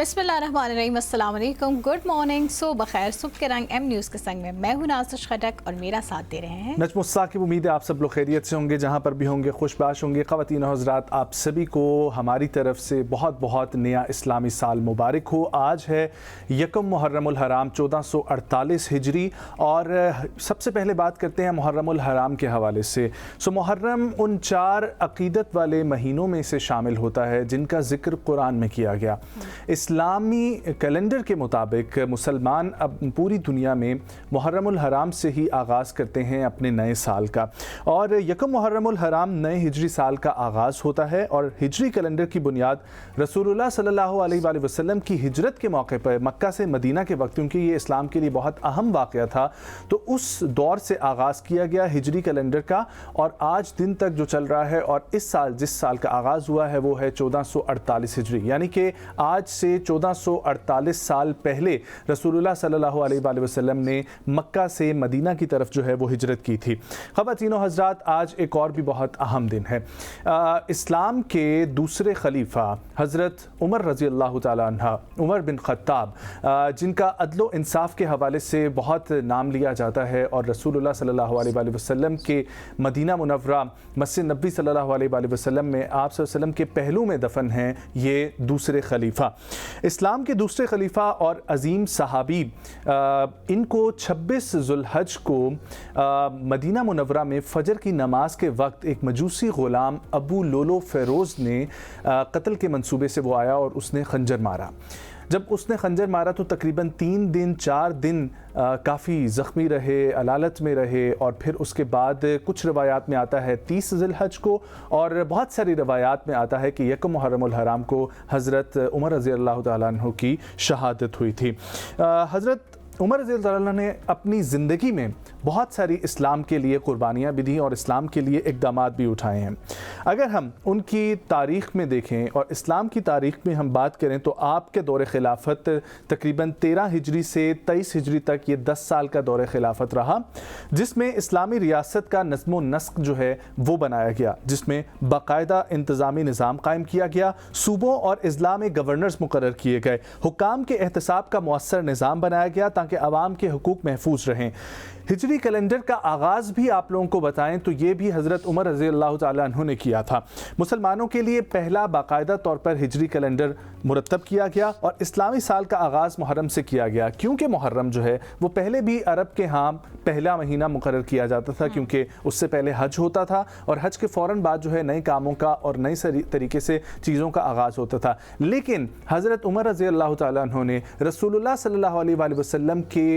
बिस्मिल्लाहिर्रहमानिर्रहीम, अस्सलाम वालेकुम, गुड मॉर्निंग, सुबह खैर। सुबह के रंग एम न्यूज़ के संग में मैं हूं नाज़िश खटक और मेरा साथ दे रहे हैं नजमुस साकिब। उम्मीद है आप सब लोग खैरियत से होंगे, जहाँ पर भी होंगे खुशबाश होंगे। ख़वातीन और हज़रात, आप सभी को हमारी तरफ से बहुत बहुत नया इस्लामी साल मुबारक हो। आज है यकम मुहर्रमुल हराम 1448 हिजरी और सबसे पहले बात करते हैं मुहर्रमुल हराम के हवाले से। मुहर्रम उन 4 अक़ीदत वाले महीनों में से शामिल होता है जिनका जिक्र कुरान में किया गया। इस्लामी कैलेंडर के मुताबिक मुसलमान अब पूरी दुनिया में मुहर्रमुल हराम से ही आगाज़ करते हैं अपने नए साल का, और यकम मुहर्रमुल हराम नए हिजरी साल का आगाज़ होता है। और हिजरी कैलेंडर की बुनियाद रसूलुल्लाह सल्लल्लाहु अलैहि वसल्लम की हिजरत के मौके पर मक्का से मदीना के वक्त, क्योंकि ये इस्लाम के लिए बहुत अहम वाक़या था, तो उस दौर से आगाज़ किया गया हिजरी कैलेंडर का, और आज दिन तक जो चल रहा है। और इस साल जिस साल का आगाज़ हुआ है वो है 1448 हिजरी, यानी कि आज से 1448 साल पहले रसूलुल्लाह सल्लल्लाहु अलैहि वसल्लम ने मक्का से मदीना की तरफ जो है वो हिजरत की थी। ख़वातीन और हज़रात, आज एक और भी बहुत अहम दिन है। इस्लाम के दूसरे खलीफा हज़रत उमर रज़ी अल्लाह तआला अन्हा, उमर बिन ख़त्ताब, जिनका अदलो इंसाफ के हवाले से बहुत नाम लिया जाता है, और रसूलुल्लाह सल्लल्लाहु अलैहि वसल्लम के मदीना मुनव्वरा मस्जिद नबी सल्लल्लाहु अलैहि वसल्लम में आप सल्लल्लाहु अलैहि वसल्लम के पहलू में दफन हैं ये दूसरे खलीफा। इस्लाम के दूसरे खलीफा और अजीम सहाबी, इनको 26 ज़ुल्हज को मदीना मुनव्वरा में फ़जर की नमाज के वक्त एक मजूसी ग़ुलाम अबू लोलो फ़ेरोज़ ने कत्ल के मंसूबे से वो आया और उसने खंजर मारा। जब उसने खंजर मारा तो तकरीबन 3 दिन 4 दिन काफ़ी ज़ख्मी रहे, अलालत में रहे, और फिर उसके बाद कुछ रवायात में आता है 30 ज़िलहज को, और बहुत सारी रवायात में आता है कि यकम मुहर्रमुल हराम को हज़रत उमर रज़ी अल्लाह तआला अन्हु की शहादत हुई थी। हज़रत उमर रज़ी अल्लाह तआला ने अपनी ज़िंदगी में बहुत सारी इस्लाम के लिए कुर्बानियाँ भी दी और इस्लाम के लिए इक़दामात भी उठाए हैं। अगर हम उनकी तारीख़ में देखें और इस्लाम की तारीख़ में हम बात करें तो आपके दौर खिलाफत तकरीबन 13 हिजरी से 23 हिजरी तक ये 10 साल का दौर खिलाफत रहा, जिसमें इस्लामी रियासत का नज़्म व नस्क जो है वो बनाया गया, जिसमें बाकायदा इंतज़ामी निज़ाम कायम किया गया, सूबों और अज़ला में गवर्नर्स मुकर्रर किए गए, हुकाम के एहतसाब का मुअस्सर निज़ाम बनाया गया ताकि आवाम के हुकूक महफूज रहें। हिजरी कैलेंडर का आगाज़ भी आप लोगों को बताएं तो ये भी हज़रत उमर रज़ी अल्लाह तआला अन्हु ने किया था। मुसलमानों के लिए पहला बाकायदा तौर पर हिजरी कैलेंडर मुरतब किया गया और इस्लामी साल का आगाज़ मुहर्रम से किया गया, क्योंकि मुहर्रम जो है वो पहले भी अरब के यहाँ पहला महीना मुकर्रर किया जाता था, क्योंकि उससे पहले हज होता था और हज के फ़ौरन बाद जो है नए कामों का और नई तरीके से चीज़ों का आगाज़ होता था। लेकिन हज़रत उमर रज़ी अल्लाह तआला अन्हु ने रसूलुल्लाह सल्लल्लाहु अलैहि वसल्लम के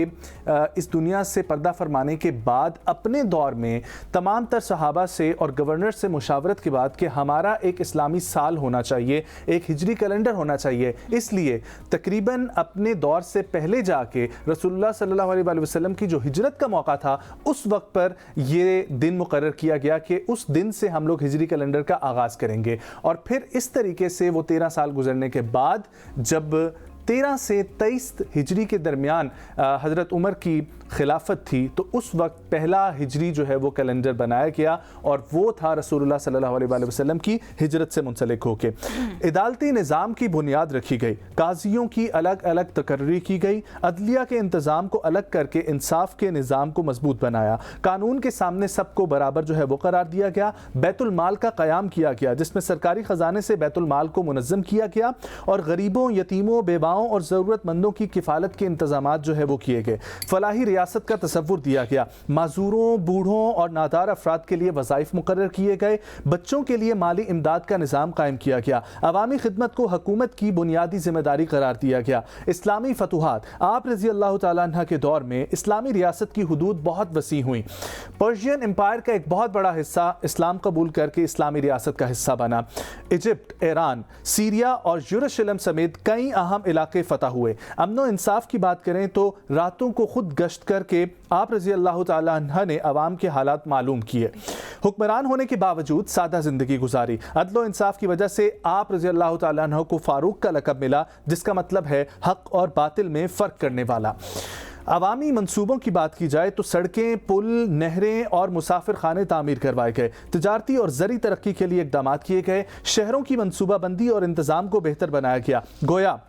इस दुनिया से पर्दा फरमाने के बाद अपने दौर में तमाम तर सहाबा से और गवर्नर से मुशावरत के बाद कि हमारा एक इस्लामी साल होना चाहिए, एक हिजरी कैलेंडर होना चाहिए, इसलिए तकरीबन अपने दौर से पहले जाके रसूलुल्लाह सल्लल्लाहु अलैहि वसल्लम की जो हिजरत का मौका था उस वक्त पर ये दिन मुकर्रर किया गया कि उस दिन से हम लोग हिजरी कैलेंडर का आगाज़ करेंगे। और फिर इस तरीके से वो 13 साल गुजरने के बाद जब 13 से 23 हिजरी के दरमियान हज़रत उमर की खिलाफत थी तो उस वक्त पहला हिजरी जो है वो कैलेंडर बनाया गया, और वो था रसूलुल्लाह सल्लल्लाहु अलैहि वसल्लम की हिजरत से मुंसलिक होके इदालती निज़ाम की बुनियाद रखी गई, काजियों की अलग अलग तकर्री की गई, अदलिया के इंतज़ाम को अलग करके इंसाफ के निज़ाम को मजबूत बनाया, कानून के सामने सबको बराबर जो है वो करार दिया गया, बैतुल माल का क़याम किया गया जिसमें सरकारी ख़जाने से बैतुल माल को मुनज़्ज़म किया गया, और गरीबों, यतीमों, बेवाओं और ज़रूरतमंदों की किफ़ालत के इंतज़ामात जो है वो किए गए, फलाही रियासत का तसव्वुर दिया गया, माजूरों, बूढ़ों और नादार अफराद के लिए वज़ाइफ मुकर्रर किए गए, बच्चों के लिए माली इमदाद का निज़ाम कायम किया गया, अवामी खिदमत को हुकूमत की बुनियादी जिम्मेदारी करार दिया गया। इस्लामी फतूहात, आप रज़ी अल्लाह तआला अन्हा के दौर में इस्लामी रियासत की हुदूद बहुत वसी हुई। पर्शियन एम्पायर का एक बहुत बड़ा हिस्सा इस्लाम कबूल करके इस्लामी रियासत का हिस्सा बना। इजिप्ट, ईरान, सीरिया और यरूशलेम समेत कई अहम इलाके फतह हुए। अमन इंसाफ की बात करें तो रातों को खुद गश्त करके आप रज़ी अल्लाह तआला अन्हा ने अवाम के हालात मालूम किए। हुक्मरान होने के बावजूद सादा ज़िंदगी गुजारी। अदल इंसाफ की वजह से आप रज़ी अल्लाह तआला अन्हा को फ़ारूक का लक़ब मिला, जिसका मतलब है हक़ और बातिल में फ़र्क करने वाला। अवामी मंसूबों की बात की जाए तो सड़कें, पुल, नहरें और मुसाफिर खाने तामीर करवाए गए, तिजारती और ज़री तरक्की के लिए इक़दामात किए गए, शहरों की मनसूबाबंदी और इंतज़ाम को बेहतर बनाया गया। गोया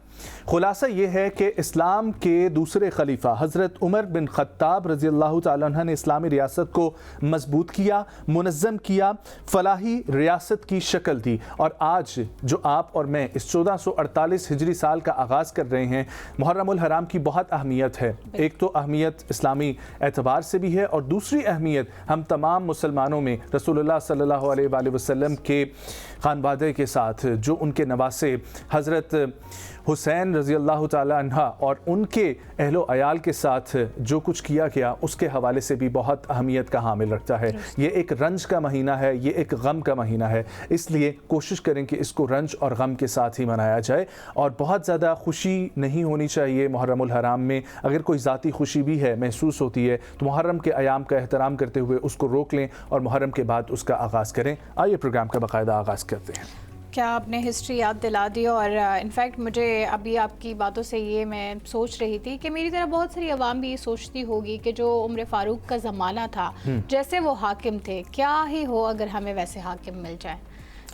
खुलासा ये है कि इस्लाम के दूसरे खलीफा हज़रत उमर बिन ख़त्ताब रज़ी अल्लाह तआला अन्हु ने इस्लामी रियासत को मजबूत किया, मुनज़्ज़म किया, फलाही रियासत की शक्ल दी। और आज जो आप और मैं इस 1448 हिजरी साल का आगाज़ कर रहे हैं, मुहर्रमुल हराम की बहुत अहमियत है। एक तो अहमियत इस्लामी एतबार से भी है और दूसरी अहमियत हम तमाम मुसलमानों में रसूलुल्लाह सल्लल्लाहु अलैहि वसल्लम के खानवादे के साथ, जो उनके नवासे हज़रत हुसैन रज़ी अल्लाह ताला अन्हा और उनके अहलो अयाल के साथ जो कुछ किया गया, उसके हवाले से भी बहुत अहमियत का हामिल रखता है। ये एक रंज का महीना है, ये एक गम का महीना है, इसलिए कोशिश करें कि इसको रंज और गम के साथ ही मनाया जाए। और बहुत ज़्यादा खुशी नहीं होनी चाहिए मुहर्रमुल हराम में। अगर कोई ज़ाती खुशी भी है महसूस होती है तो मुहर्रम के अयाम का एहतराम करते हुए उसको रोक लें और मुहर्रम के बाद उसका आगाज़ करें। आइए प्रोग्राम का बाकायदा आगाज़ करते हैं। क्या आपने हिस्ट्री याद दिला दी। और इनफैक्ट मुझे अभी आपकी बातों से ये मैं सोच रही थी कि मेरी तरह बहुत सारी अवाम भी ये सोचती होगी कि जो उम्र फ़ारूक का ज़माना था, जैसे वो हाकिम थे, क्या ही हो अगर हमें वैसे हाकिम मिल जाए।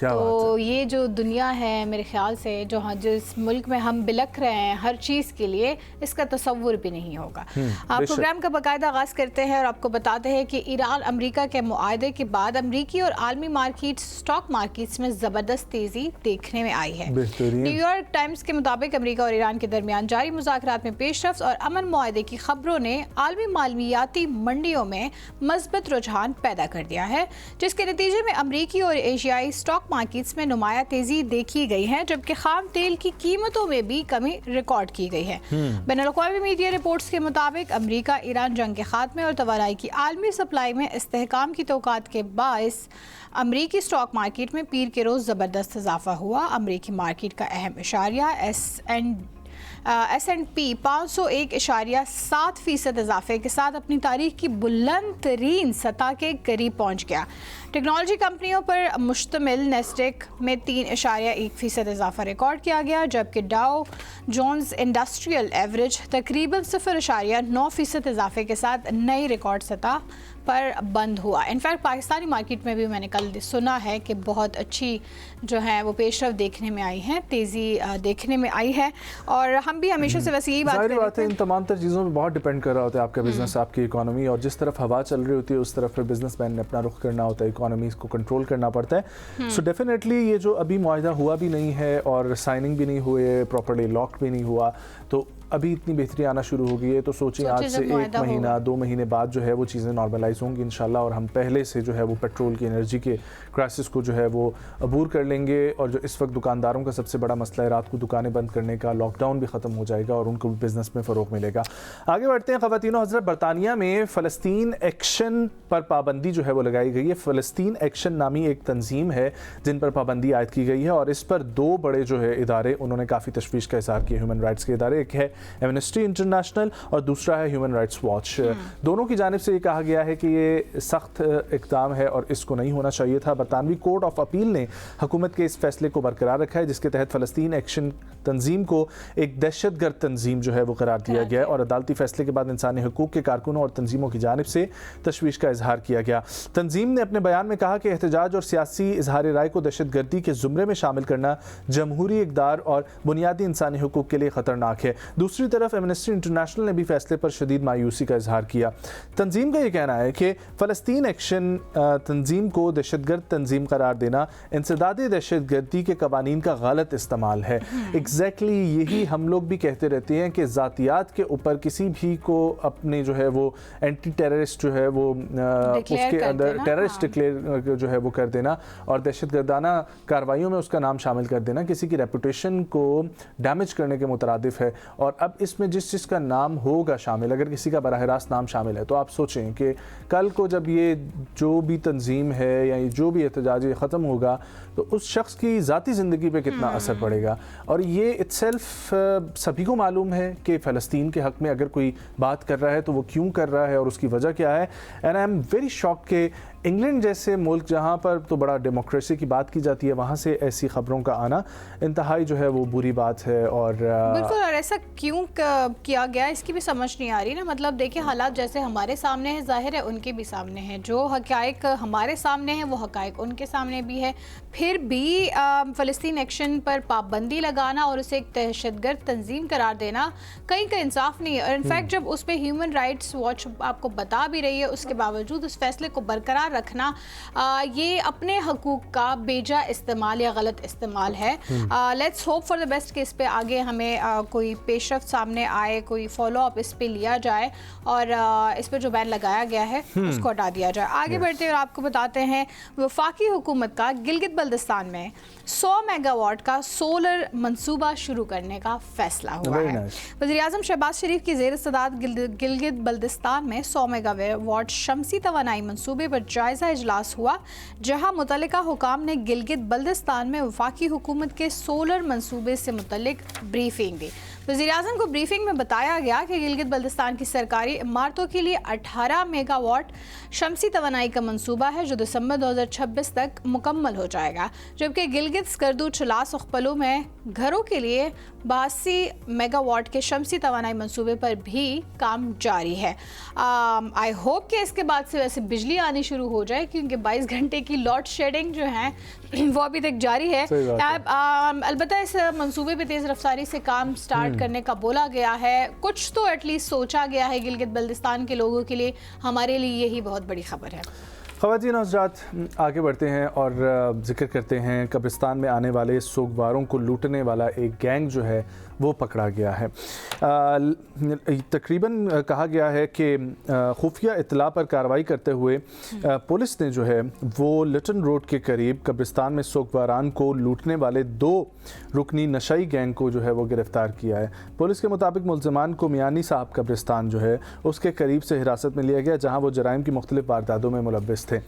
तो ये जो दुनिया है मेरे ख्याल से जिस मुल्क में हम बिलख रहे हैं हर चीज़ के लिए, इसका तसव्वुर भी नहीं होगा। आप प्रोग्राम का बाकायदा आगाज़ करते हैं और आपको बताते हैं कि ईरान अमेरिका के मुआहदे के बाद अमेरिकी और आलमी मार्केट स्टॉक मार्केट्स में ज़बरदस्त तेज़ी देखने में आई है। न्यूयॉर्क टाइम्स के मुताबिक अमेरिका और ईरान के दरमियान जारी मुज़ाकरात में पेशरफ्त और अमन मुआहदे की खबरों ने आलमी मालवियाती मंडियों में मज़बूत रुझान पैदा कर दिया है, जिसके नतीजे में अमेरिकी और एशियाई स्टॉक मार्केट्स में नुमाया तेजी देखी गई है, जबकि खाम तेल की कीमतों में भी कमी रिकॉर्ड की गई है। बैनुल-अक़वामी मीडिया रिपोर्ट्स के मुताबिक अमेरिका ईरान जंग के खात्मे और तवानाई की आलमी सप्लाई में इस्तेहकाम की तौक़ात के बायस अमेरिकी स्टॉक मार्केट में पीर के रोज़ ज़बरदस्त इजाफा हुआ। अमेरिकी मार्केट का अहम इशारिया S&P 501.7% इजाफे के साथ अपनी तारीख की बुलंद तरीन सतह के करीब पहुंच गया। टेक्नोलॉजी कंपनियों पर मुश्तमिल नेस्डेक में 3.1% इजाफा रिकॉर्ड किया गया, जबकि डाउ जोन्स इंडस्ट्रियल एवरेज तकरीबन 0.9% इजाफे के साथ नई रिकॉर्ड सतह पर बंद हुआ। इनफैक्ट पाकिस्तानी मार्केट में भी मैंने कल सुना है कि बहुत अच्छी जो है वो पेशरफ देखने में आई है, तेज़ी देखने में आई है। और हम भी हमेशा से वैसे यही बात है, इन तमाम तर चीज़ों में बहुत डिपेंड कर रहा होता है आपका बिजनेस, आपकी इकोनॉमी, और जिस तरफ हवा चल रही होती है उस तरफ फिर बिजनेसमैन ने अपना रुख करना होता है, इकोनॉमी को कंट्रोल करना पड़ता है। सो डेफिनेटली ये जो अभी मुआहदा हुआ भी नहीं है और साइनिंग भी नहीं हुए, प्रॉपर्ली लॉक भी नहीं हुआ, तो अभी इतनी बेहतरी आना शुरू हो गई है। तो सोचिए आज से 1 महीना 2 महीने बाद जो है वो चीज़ें नॉर्मलाइज होंगी इंशाल्लाह, और हम पहले से जो है वो पेट्रोल की एनर्जी के क्राइसिस को जो है वो अबूर कर लेंगे। और जो इस वक्त दुकानदारों का सबसे बड़ा मसला है रात को दुकानें बंद करने का, लॉकडाउन भी ख़त्म हो जाएगा और उनको बिज़नेस में फ़रोग मिलेगा। आगे बढ़ते हैं ख़वातीन और हज़रत। बरतानिया में फ़लस्तीन एक्शन पर पाबंदी जो है वो लगाई गई है। फ़लस्तीन एक्शन नामी एक तंजीम है जिन पर पाबंदी आयद की गई है, और इस पर 2 बड़े जो है इदारे उन्होंने काफ़ी तशवीश का इज़हार किया, ह्यूमन राइट्स के इदारे, एक है एमनेस्टी इंटरनेशनल और दूसरा है ह्यूमन राइट्स वॉच। दोनों की जानिब से ये कहा गया है कि ये सख्त इक़दाम है और इसको नहीं होना चाहिए था। बरतानवी कोर्ट ऑफ अपील ने हुकूमत के इस फैसले को बरकरार रखा है, जिसके तहत फ़लस्तीन एक्शन तंजीम को एक दहशतगर्द तंजीम जो है वो करार दिया गया है, और अदालती फैसले के बाद इंसानी हकूक़ के कारकुनों और तंजीमों की जानिब से तशवीश का इजहार किया गया। तंजीम ने अपने बयान में कहा कि एहतजाज और सियासी इजहार राय को दहशतगर्दी के ज़ुमरे में शामिल करना जमहूरी इक़दार और बुनियादी इंसानी हकूक़ के लिए ख़तरनाक है। दूसरी तरफ एमनेस्टी इंटरनेशनल ने भी फैसले पर शदीद मायूसी का इजहार किया। तंजीम का ये कहना है कि फ़लस्तीन एक्शन तंजीम को दहशतगर्द तंजीम करार देना इंसदादी दहशतगर्दी के कवानीन का गलत इस्तेमाल है। एग्जैक्टली यही हम लोग भी कहते रहते हैं कि ज़ातियात के ऊपर किसी भी को अपने जो है वो एंटी टेररिस्ट जो है वो उसके अंदर टेररिस्ट डिक्लेयर जो है वो कर देना और दहशतगर्दाना कार्रवाइयों में उसका नाम शामिल कर देना किसी की रेपुटेशन को डैमेज करने के मुतरादिफ है। और अब इसमें जिस चीज़ का नाम होगा शामिल, अगर किसी का बराह रास्त नाम शामिल है, तो आप सोचें कि कल को जब ये जो भी तंजीम है या जो भी एहतजाज ख़त्म होगा तो उस शख्स की ज़ाती ज़िंदगी पे कितना असर पड़ेगा। और ये इट्सेल्फ सभी को मालूम है कि फ़लस्तीन के हक़ में अगर कोई बात कर रहा है तो वो क्यों कर रहा है और उसकी वजह क्या है। And I am very shocked कि इंग्लैंड जैसे मुल्क जहाँ पर तो बड़ा डेमोक्रेसी की बात की जाती है, वहाँ से ऐसी खबरों का आना इंतहाई जो है वो बुरी बात है। और बिल्कुल, और ऐसा क्यों किया गया इसकी भी समझ नहीं आ रही ना। मतलब देखिए, हालात जैसे हमारे सामने है, जाहिर है उनके भी सामने है। जो हक़ाइक़ हमारे सामने है वो हक़ाइक़ उनके सामने भी है। फिर भी फ़लस्तीन एक्शन पर पाबंदी लगाना और उसे एक दहशतगर्द तंजीम करार देना कहीं का इंसाफ नहीं है। और इनफैक्ट जब उस पर ह्यूमन राइट्स वॉच आपको बता भी रही है, उसके बावजूद उस फैसले को बरकरार रखना ये अपने हकूक़ का बेजा इस्तेमाल या गलत इस्तेमाल है। Let's hope for the best कि इस पे आगे हमें कोई पेशरफ्त सामने आए, कोई फॉलो अप इस पे लिया जाए और इस पे जो बैन लगाया गया है उसको हटा दिया जाए। आगे बढ़ते हुए आपको बताते हैं, वफाकी हुकूमत का गिलगित बल्दिस्तान में 100 मेगावाट का सोलर मंसूबा शुरू करने का फैसला हुआ है। वज़ीर-ए-आज़म शहबाज शरीफ की ज़ेर सदारत गिलगित बल्दिस्तान में 100 मेगावाट शमसी तवानाई मंसूबे पर जायज़ा इजलास हुआ, जहाँ मुतल्लिका हुकाम ने गिलगित बल्दिस्तान में वफाकी हुकूमत के सोलर मंसूबे से मुतल्लिक ब्रीफिंग दी। वज़ीर-ए-आज़म को ब्रीफिंग में बताया गया कि गिलगित बल्दिस्तान की सरकारी इमारतों के लिए 18 मेगावाट शमसी तवानाई का मंसूबा है, जो दिसंबर 2026 तक मुकम्मल हो जाएगा, जबकि गिलगित स्कर्दू चलास उख्पलू में घरों के लिए 82 मेगावाट के शमसी तवानाई मंसूबे पर भी काम जारी है। आई होप कि इसके बाद से वैसे बिजली आनी शुरू हो जाए, क्योंकि 22 घंटे की लॉड शेडिंग जो है वो अभी तक जारी है। अलबत्ता इस मंसूबे पे तेज़ रफ्तारी से काम स्टार्ट करने का बोला गया है। कुछ तो एटलीस्ट सोचा गया है गिलगित बल्दिस्तान के लोगों के लिए। हमारे लिए यही बहुत बड़ी खबर है। ख़वातीन हज़रात, आगे बढ़ते हैं और जिक्र करते हैं कब्रिस्तान में आने वाले सोगवारों को लूटने वाला एक गैंग जो है वो पकड़ा गया है। तकरीबन कहा गया है कि खुफिया इत्तला पर कार्रवाई करते हुए पुलिस ने जो है वो लिटन रोड के करीब कब्रिस्तान में सोगवारान को लूटने वाले 2 रुकनी नशाई गैंग को जो है वो गिरफ़्तार किया है। पुलिस के मुताबिक मुल्ज़िमान को मियानी साहब कब्रिस्तान जो है उसके करीब से हिरासत में लिया गया, जहाँ वो जराइम की मुख्तलिफ वारदातों में मुलव्वस थे।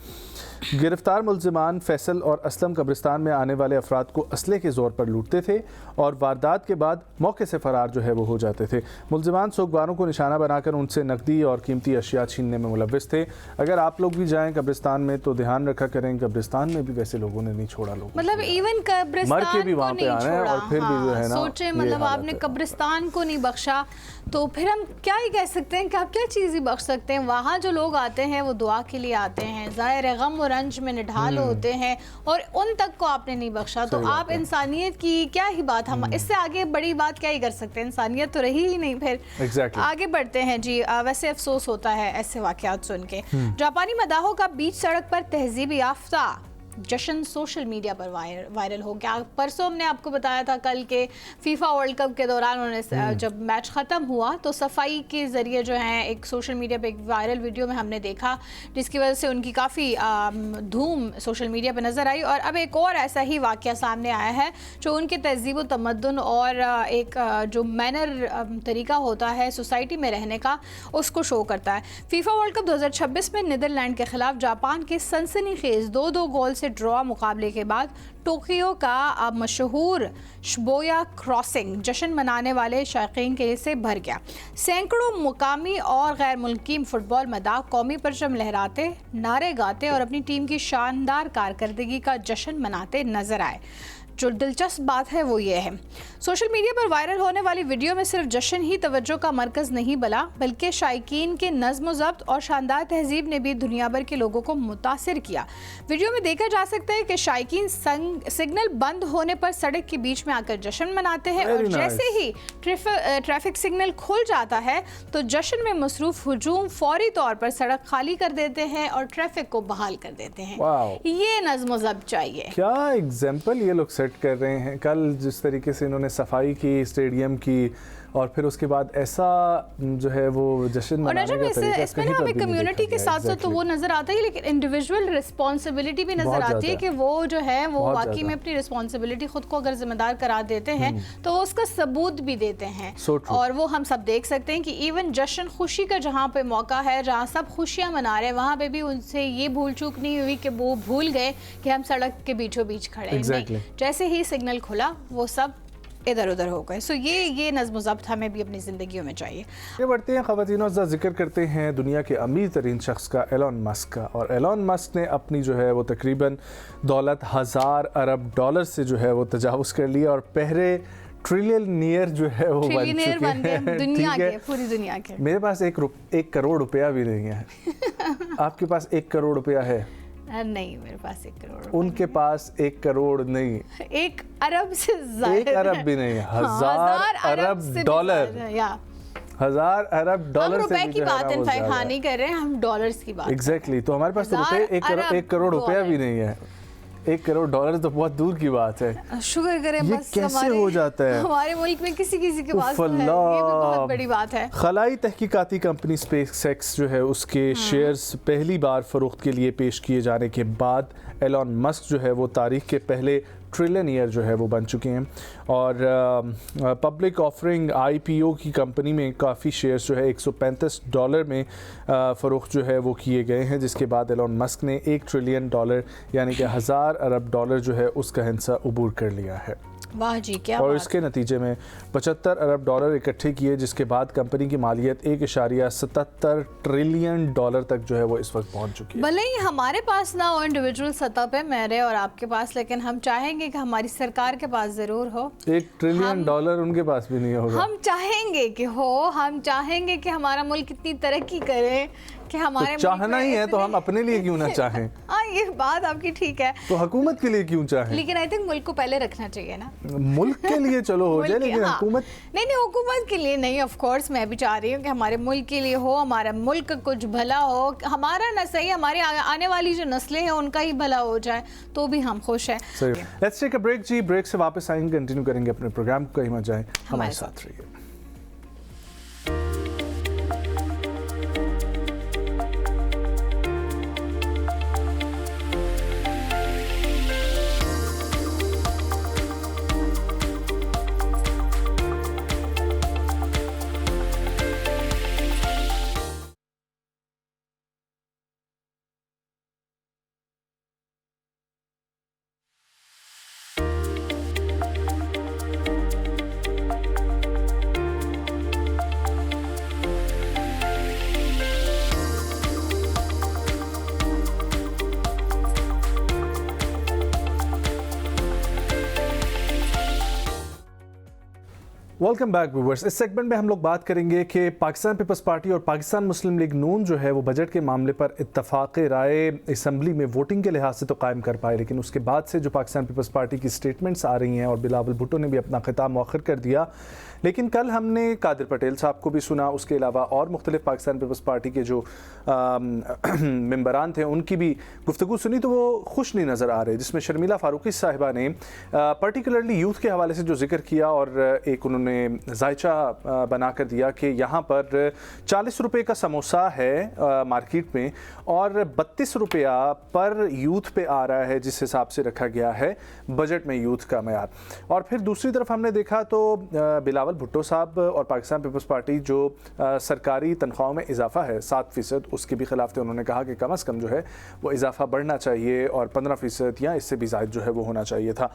गिरफ्तार मुल्ज़िमान फैसल और असलम कब्रिस्तान में आने वाले अफराद को असले के ज़ोर पर लूटते थे और वारदात के बाद मौके से फ़रार जो है वो हो जाते थे। मुल्ज़िमान सोगवारों को निशाना बनाकर उनसे नकदी और कीमती अशिया छीनने में मुलव्वस थे। अगर आप लोग भी जाएं कब्रिस्तान में तो ध्यान रखा करें, कब्रिस्तान में भी वैसे लोगों ने नहीं छोड़ा, लोग मतलब इवन कब्रिस्तान मर के भी वहाँ पे आ रहे हैं और फिर भी जो है ना, सोचे मतलब आपने कब्रिस्तान को नहीं बख्शा तो फिर हम क्या ही कह सकते हैं कि आप क्या चीज़ ही बख्श सकते हैं। वहाँ जो लोग आते हैं वो दुआ के लिए आते हैं, ज़ाहिर गम और रंज में निढाल होते हैं, और उन तक को आपने नहीं बख्शा तो आप इंसानियत की क्या ही बात, हम इससे आगे बड़ी बात क्या ही कर सकते हैं। इंसानियत तो रही ही नहीं फिर। आगे बढ़ते हैं जी। वैसे अफसोस होता है ऐसे वाक़यात सुन के। जापानी मदाहों का बीच सड़क पर तहजीब याफ्ता जश्न सोशल मीडिया पर वायरल हो गया। परसों हमने आपको बताया था कल के फीफा वर्ल्ड कप के दौरान उन्होंने जब मैच ख़त्म हुआ तो सफाई के ज़रिए जो है एक सोशल मीडिया पे एक वायरल वीडियो में हमने देखा, जिसकी वजह से उनकी काफ़ी धूम सोशल मीडिया पे नज़र आई। और अब एक और ऐसा ही वाक़या सामने आया है जो उनके तहज़ीब व तमद्दुन और एक जो मैनर तरीका होता है सोसाइटी में रहने का, उसको शो करता है। फीफा वर्ल्ड कप 2026 में नीदरलैंड के ख़िलाफ़ जापान के सनसनीखेज़ 2-2 गोल से ड्रॉ मुकाबले के बाद टोक्यो का मशहूर शिबुया क्रॉसिंग जश्न मनाने वाले शायकीन के लिए से भर गया। सैकड़ों मुकामी और गैर मुल्की फुटबॉल मदाह कौमी परचम लहराते, नारे गाते और अपनी टीम की शानदार कारकर्दगी का जश्न मनाते नजर आए। जो दिलचस्प बात है वो ये है, सोशल मीडिया पर वायरल होने वाली वीडियो में सिर्फ जश्न ही तवज्जो का मरकज़ नहीं बना, बल्कि शायकीन के नज़्म व ज़ब्त और शानदार तहजीब ने भी दुनिया भर के लोगों को मुतासिर किया। वीडियो में देखा जा सकता है कि शायकीन सिग्नल बंद होने पर सड़क के बीच में आकर जश्न मनाते हैं और जैसे ही ट्रैफिक सिग्नल खुल जाता है तो जश्न में मसरूफ हुजूम फौरी तौर पर सड़क खाली कर देते हैं और ट्रैफिक को बहाल कर देते हैं। ये नज़्म व ज़ब्त चाहिए। क्या एग्जाम्पल ये लोग सेट कर रहे हैं। कल जिस तरीके से इन्होंने सफाई की स्टेडियम की और फिर उसके बाद ऐसा जो है वो जश्न मनाने का तरीका इसमें ना हमें कम्युनिटी के साथ साथ तो वो नज़र आता है, लेकिन इंडिविजुअल रिस्पॉन्सिबिलिटी भी नज़र आती है कि वो जो है वो वाकई में अपनी रिस्पॉन्सिबिलिटी खुद को अगर जिम्मेदार करार देते हैं तो उसका सबूत भी देते हैं। और वो हम सब देख सकते हैं कि इवन जश्न खुशी का जहाँ पे मौका है, जहाँ सब खुशियाँ मना रहे हैं, वहाँ पे भी उनसे ये भूल चूक नहीं हुई कि वो भूल गए कि हम सड़क के बीचों बीच खड़े हैं। जैसे ही सिग्नल खुला वो सब इधर उधर हो गए। सो ये नज़्म ज़ब्त हमें भी अपनी ज़िंदगियों में चाहिए। ये बढ़ते हैं ख़वातीन, जिक्र करते हैं दुनिया के अमीर तरीन शख्स का, एलन मस्क का। और एलन मस्क ने अपनी जो है वो तकरीबन दौलत 1000 अरब डॉलर से जो है वो तजावुज़ कर लिया और पहले ट्रिलियनियर जो है वो बन चुके हैं दुनिया के, पूरी दुनिया के। मेरे पास 1 करोड़ रुपया भी नहीं है। आपके पास 1 करोड़ रुपया है? नहीं, मेरे पास 1 करोड़। उनके पास 1 करोड़ नहीं, 1 अरब से ज़्यादा। 1 अरब भी नहीं, 1000 अरब डॉलर, 1000 अरब डॉलर से रुपए की बात इनफैक्ट हाँ नहीं कर रहे हैं हम, डॉलर्स की बात। एग्जैक्टली। तो हमारे पास तो रुपए 1 करोड़ रुपया भी नहीं है। 1 करोड़ डॉलर तो बहुत दूर की बात है। शुक्र करें ये बस कैसे हो जाता है हमारे मुल्क में किसी के पास तो है। ये भी बहुत बड़ी बात है। खलाई तहकीकाती कंपनी स्पेसएक्स जो है उसके शेयर्स पहली बार फरोख्त के लिए पेश किए जाने के बाद एलन मस्क जो है वो तारीख के पहले ट्रिलियनियर जो है वो बन चुके हैं। और पब्लिक ऑफरिंग IPO की कंपनी में काफ़ी शेयर्स जो है $135 में फ़रोख्त जो है वो किए गए हैं, जिसके बाद एलन मस्क ने $1 ट्रिलियन यानी कि 1000 अरब डॉलर जो है उसका हिस्सा अबूर कर लिया है। वाह जी, क्या और बात। इसके नतीजे में 75 अरब डॉलर इकट्ठे किए, जिसके बाद कंपनी की मालियत 1.77 ट्रिलियन डॉलर तक जो है वो इस वक्त पहुंच चुकी है। भले ही हमारे पास ना हो इंडिविजुअल सतह पे, मेरे और आपके पास, लेकिन हम चाहेंगे कि हमारी सरकार के पास ज़रूर हो। 1 ट्रिलियन डॉलर उनके पास भी नहीं होगा। हम चाहेंगे कि हो, हम चाहेंगे कि हमारा मुल्क इतनी तरक्की करे कि हमारे तो चाहना ही है तो हम अपने लिए क्यों ना चाहें। हाँ, ये बात आपकी ठीक है, तो हुकूमत के लिए क्यों चाहें? लेकिन आई थिंक मुल्क को पहले रखना चाहिए ना। मुल्क के लिए चलो हो जाए, लेकिन हाँ। हुकूमत नहीं, हुकूमत के लिए नहीं। ऑफ कोर्स मैं भी चाह रही हूँ कि हमारे मुल्क के लिए हो, हमारा मुल्क कुछ भला हो, हमारा ना सही, हमारे आने वाली जो नस्लें हैं उनका ही भला हो जाए तो भी हम खुश हैं। सही। Let's take a break ji. Break से वापस आएंगे, कंटिन्यू करेंगे अपने प्रोग्राम को। कहीं मत जाएं, हमारे साथ रहिए। Welcome back viewers. इस सेगमेंट में हम लोग बात करेंगे कि पाकिस्तान पीपल्स पार्टी और पाकिस्तान मुस्लिम लीग नून जो है वो बजट के मामले पर इत्तफाक राय असम्बली में वोटिंग के लिहाज से तो कायम कर पाए, लेकिन उसके बाद से जो पाकिस्तान पीपल्स पार्टी की स्टेटमेंट्स आ रही हैं और बिलावल भुट्टो ने भी अपना खिताब मौखर कर दिया। लेकिन कल हमने कादिर पटेल साहब को भी सुना, उसके अलावा और मुख्तलिफ पाकिस्तान पीपल्स पार्टी के जो मेंबरान थे उनकी भी गुफ्तगू सुनी, तो वो खुश नहीं नज़र आ रहे, जिसमें शर्मिला फारूकी साहिबा ने पर्टिकुलरली यूथ के हवाले से जो जिक्र किया और एक उन्होंने जायचा बना कर दिया कि यहाँ पर 40 रुपये का समोसा है मार्केट में और 32 रुपया पर यूथ पे आ रहा है, जिस हिसाब से रखा गया है बजट में यूथ का मयार। और फिर दूसरी तरफ हमने देखा तो बिलावल भुट्टो साहब और पाकिस्तान पीपल्स पार्टी जो सरकारी तनख्वाहों में इजाफा है 7%, उसके भी खिलाफ थे। उन्होंने कहा कि कम अज़ कम जो है वो इजाफा बढ़ना चाहिए और 15% या इससे भी ज़ायद जो है वो होना चाहिए था।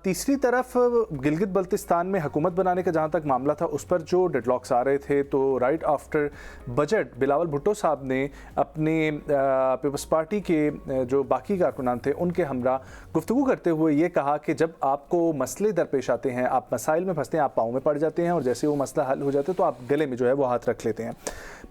तीसरी तरफ गिलगित बल्तिस्तान में हुकूमत बनाने का जहाँ तक मामला था उस पर जो डेडलॉक्स आ रहे थे, तो right after budget Bilawal Bhutto साहब ने अपने पीपल्स पार्टी के जो बाकी कारकुनान थे उनके हमरा गुफ्तगू करते हुए ये कहा कि जब आपको मसले दरपेश आते हैं, आप मसाइल में फंसते हैं, आप पाँव में पड़ जाते हैं और जैसे वो मसला हल हो जाता है तो आप गले में जो है वो हाथ रख लेते हैं।